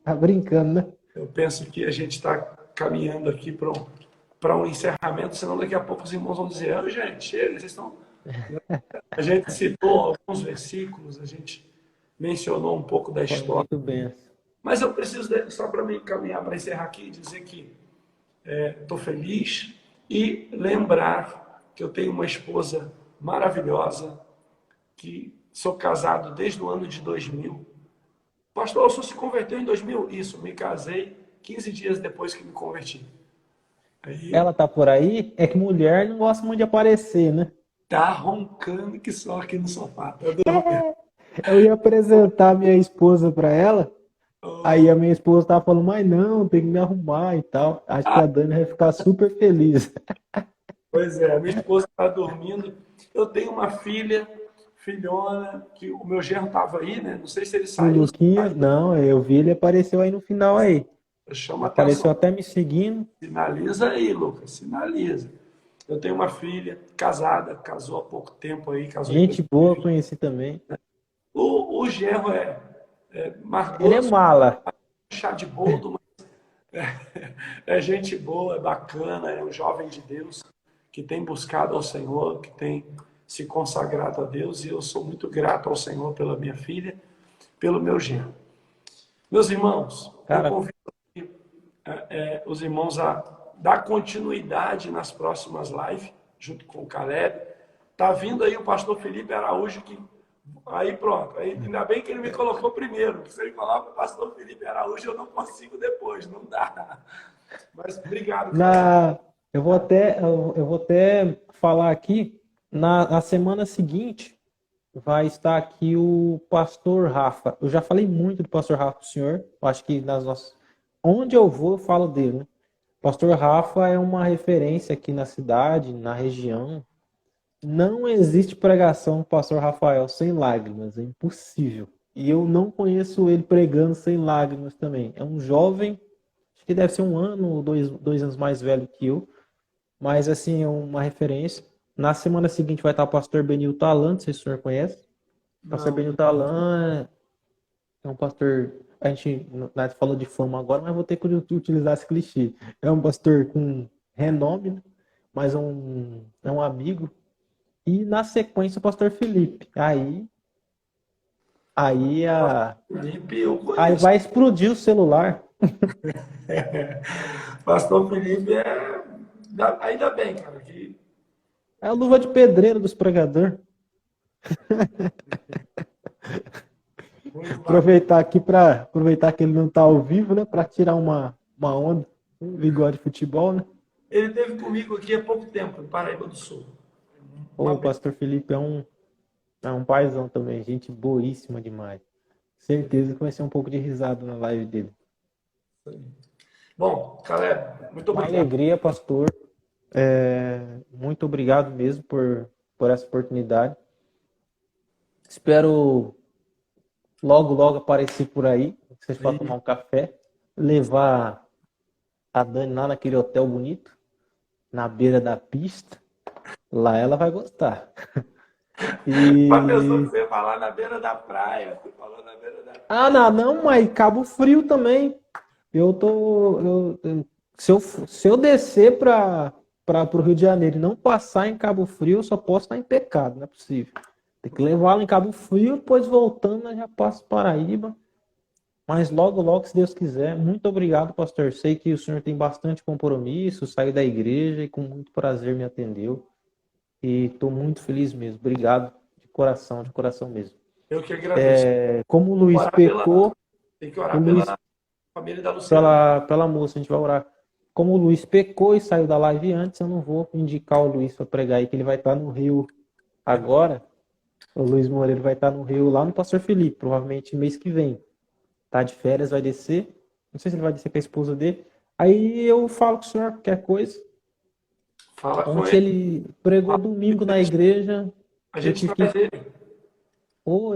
tá brincando, né? eu penso que a gente está caminhando aqui para um encerramento, senão daqui a pouco os irmãos vão dizer: oh, gente, chega, vocês estão. A gente citou alguns versículos, a gente mencionou um pouco da Foi história, muito bem. mas eu preciso, só para me caminhar, para encerrar aqui, dizer que estou feliz e lembrar que eu tenho uma esposa maravilhosa, que sou casado desde o ano de 2000. Pastor, o senhor se converteu em 2000? Isso, me casei 15 dias depois que me converti. Aí Ela tá por aí, é que mulher não gosta muito de aparecer, né? tá roncando que só aqui no sofá. Tá dormindo. Eu ia apresentar minha esposa para ela, aí a minha esposa tava falando, mas não, tem que me arrumar e tal. Acho que a Dani vai ficar super feliz. Pois é, minha esposa está dormindo. Eu tenho uma filhona, que o meu genro estava aí, né? Não sei se ele O saiu. Luquinha, não, eu vi, ele apareceu aí no final aí. Chama Apareceu atenção. até me seguindo. Sinaliza aí, Lucas, sinaliza. Eu tenho uma filha casada, casou há pouco tempo aí, casou em Gente boa, 2020. conheci também. O genro Ele é margoso, mala. chá de boldo, mas é gente boa, é bacana, é um jovem de Deus que tem buscado ao Senhor, que tem se consagrado a Deus, e eu sou muito grato ao Senhor pela minha filha, pelo meu genro. Meus irmãos, eu Cara, convido os irmãos a dar continuidade nas próximas lives, junto com o Caleb. Tá vindo aí o pastor Felipe Araújo, que aí pronto, aí, ainda bem que ele me colocou primeiro, porque se ele coloca o pastor Felipe Araújo, eu não consigo depois, não dá. Mas obrigado, Caleb. eu vou até falar aqui, na semana seguinte vai estar aqui o pastor Rafa. Eu já falei muito do pastor Rafa pro senhor. Eu acho que onde eu vou, eu falo dele, né? Pastor Rafa é uma referência aqui na cidade, na região. Não existe pregação do pastor Rafael sem lágrimas, é impossível. E eu não conheço ele pregando sem lágrimas também. É um jovem, acho que deve ser um ano ou dois anos mais velho que eu, mas assim, é uma referência. Na semana seguinte vai estar o pastor Benilton Alan, não sei se o senhor conhece. O pastor Não. Benilton Alan é um pastor, a gente falou de fama agora, mas vou ter que utilizar esse clichê. É um pastor com renome, né? Mas é um amigo. E na sequência o pastor Felipe. Aí, a, Felipe, eu aí conheço. vai explodir o celular. Pastor Felipe é. Ainda bem, cara, que É a luva de pedreiro dos pregadores. muito bacana. Aproveitar que ele não está ao vivo, né? Para tirar uma onda. Um bigode de futebol, né? Ele esteve comigo aqui há pouco tempo, em Paraíba do Sul. Uma O pastor Felipe é um paizão também, gente boíssima demais. Certeza que vai ser um pouco de risada na live dele. benção. Bom, Caleb, muito Uma obrigado. alegria, pastor. Muito obrigado mesmo por essa oportunidade. Espero logo, logo aparecer por aí. Vocês podem tomar um café. Levar a Dani lá naquele hotel bonito, na beira da pista. Lá ela vai gostar. Mas pensou que E. você ia falar na beira da praia. Você falou na beira da Ah, não, mas Cabo Frio também. Eu tô. Se eu descer para o Rio de Janeiro e não passar em Cabo Frio, eu só posso estar em pecado, não é possível. Tem que levá-la em Cabo Frio, depois voltando, eu já passo Paraíba. Mas logo, logo, se Deus quiser. Muito obrigado, pastor. Sei que o senhor tem bastante compromisso, saiu da igreja e com muito prazer me atendeu. E estou muito feliz mesmo. Obrigado de coração mesmo. Eu que agradeço. Como o Luiz Orar pela, pecou, tem que o orar Luiz pela família da Luciana. pela moça, a gente vai orar. Como o Luiz pecou e saiu da live antes, eu não vou indicar o Luiz para pregar aí, que ele vai estar no Rio agora. O Luiz Moreira vai estar no Rio lá no Pastor Felipe, provavelmente mês que vem. Tá de férias, vai descer. Não sei se ele vai descer com a esposa dele. Aí eu falo com o senhor qualquer coisa. Fala com Ontem ele. ele pregou domingo na igreja. A Eu gente tive que. traz ele.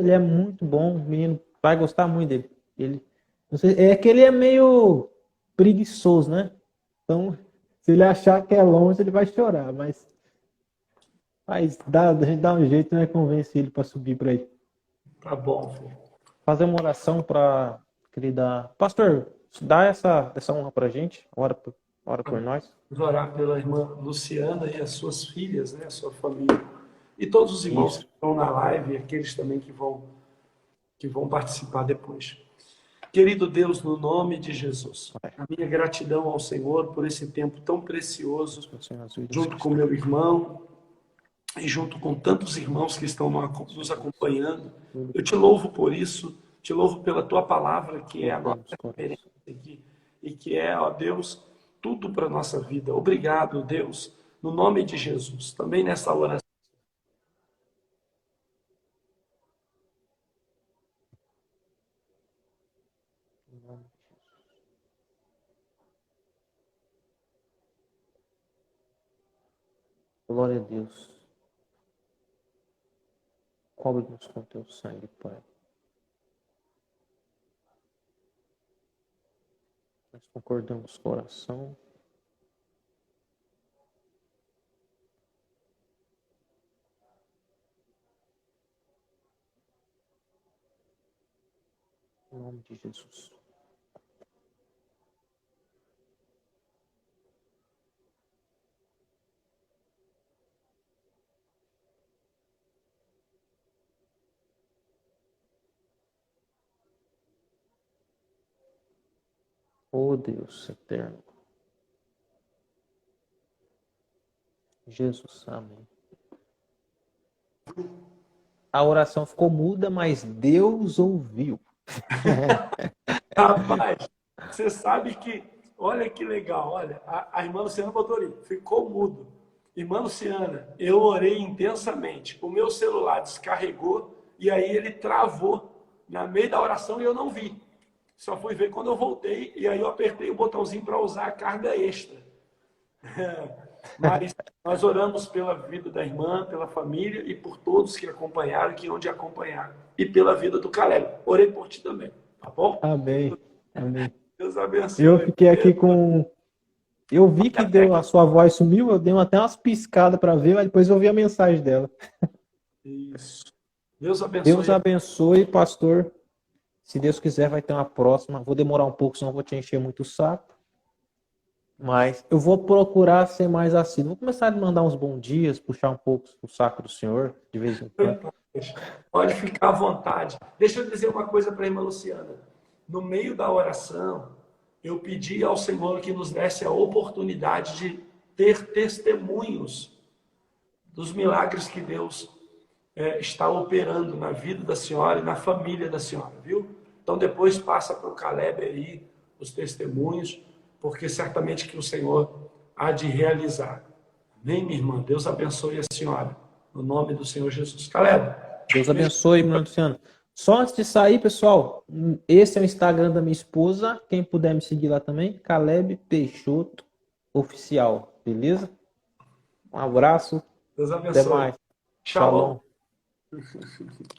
Ele é muito bom, o menino vai gostar muito dele. Não sei, é que ele é meio preguiçoso, né? Então, se ele achar que é longe, ele vai chorar, mas a gente dá um jeito, né? Convence ele para subir para aí. Tá bom, filho. Fazer uma oração para querida. Pastor, dá essa honra para gente, ora por nós. Vamos orar pela irmã Luciana e as suas filhas, né? A sua família. E todos os irmãos Isso. que estão na live e aqueles também que vão participar depois. Querido Deus, no nome de Jesus, a minha gratidão ao Senhor por esse tempo tão precioso, Senhor, as vidas junto que com estão meu irmão e junto com tantos irmãos que estão nos acompanhando. Eu te louvo por isso, te louvo pela tua palavra, que é a nossa nos referência corações. aqui, e que é, ó Deus, tudo para a nossa vida. Obrigado, Deus, no nome de Jesus. Também nessa oração. Glória a Deus. Cobre-nos com teu sangue, Pai. Nós concordamos com a oração. Em nome de Jesus. Oh Deus eterno. Jesus, amém. A oração ficou muda, mas Deus ouviu. Rapaz, você sabe que, olha que legal, olha, a irmã Luciana botou ali, ficou mudo. Irmã Luciana, eu orei intensamente, o meu celular descarregou e aí ele travou na meio da oração e eu não vi. Só fui ver quando eu voltei e aí eu apertei o botãozinho para usar a carga extra. Mas nós oramos pela vida da irmã, pela família e por todos que acompanharam, que hão de acompanhar. E pela vida do Caleb. Orei por ti também, tá bom? Amém. Amém. Deus Eu abençoe. fiquei aqui com. Eu vi que deu, a sua voz sumiu, eu dei até umas piscadas para ver, mas depois eu vi a mensagem dela. Isso. Deus Deus abençoe. abençoe, pastor. Se Deus quiser, vai ter uma próxima. Vou demorar um pouco, senão eu vou te encher muito o saco. Mas eu vou procurar ser mais assíduo. Vou começar a mandar uns bons dias, puxar um pouco o saco do senhor, de vez em quando. Pode ficar à vontade. Deixa eu dizer uma coisa para a irmã Luciana. No meio da oração, eu pedi ao Senhor que nos desse a oportunidade de ter testemunhos dos milagres que Deus está operando na vida da senhora e na família da senhora, viu? Então depois passa para o Caleb aí os testemunhos, porque certamente que o Senhor há de realizar. Amém, minha irmã? Deus abençoe a senhora. No nome do Senhor Jesus. Caleb. Deus abençoe, irmão Luciano. Só antes de sair, pessoal, esse é o Instagram da minha esposa. Quem puder me seguir lá também, Caleb Peixoto Oficial. Beleza? Um abraço. Deus Até abençoe. mais. Shalom. Shalom.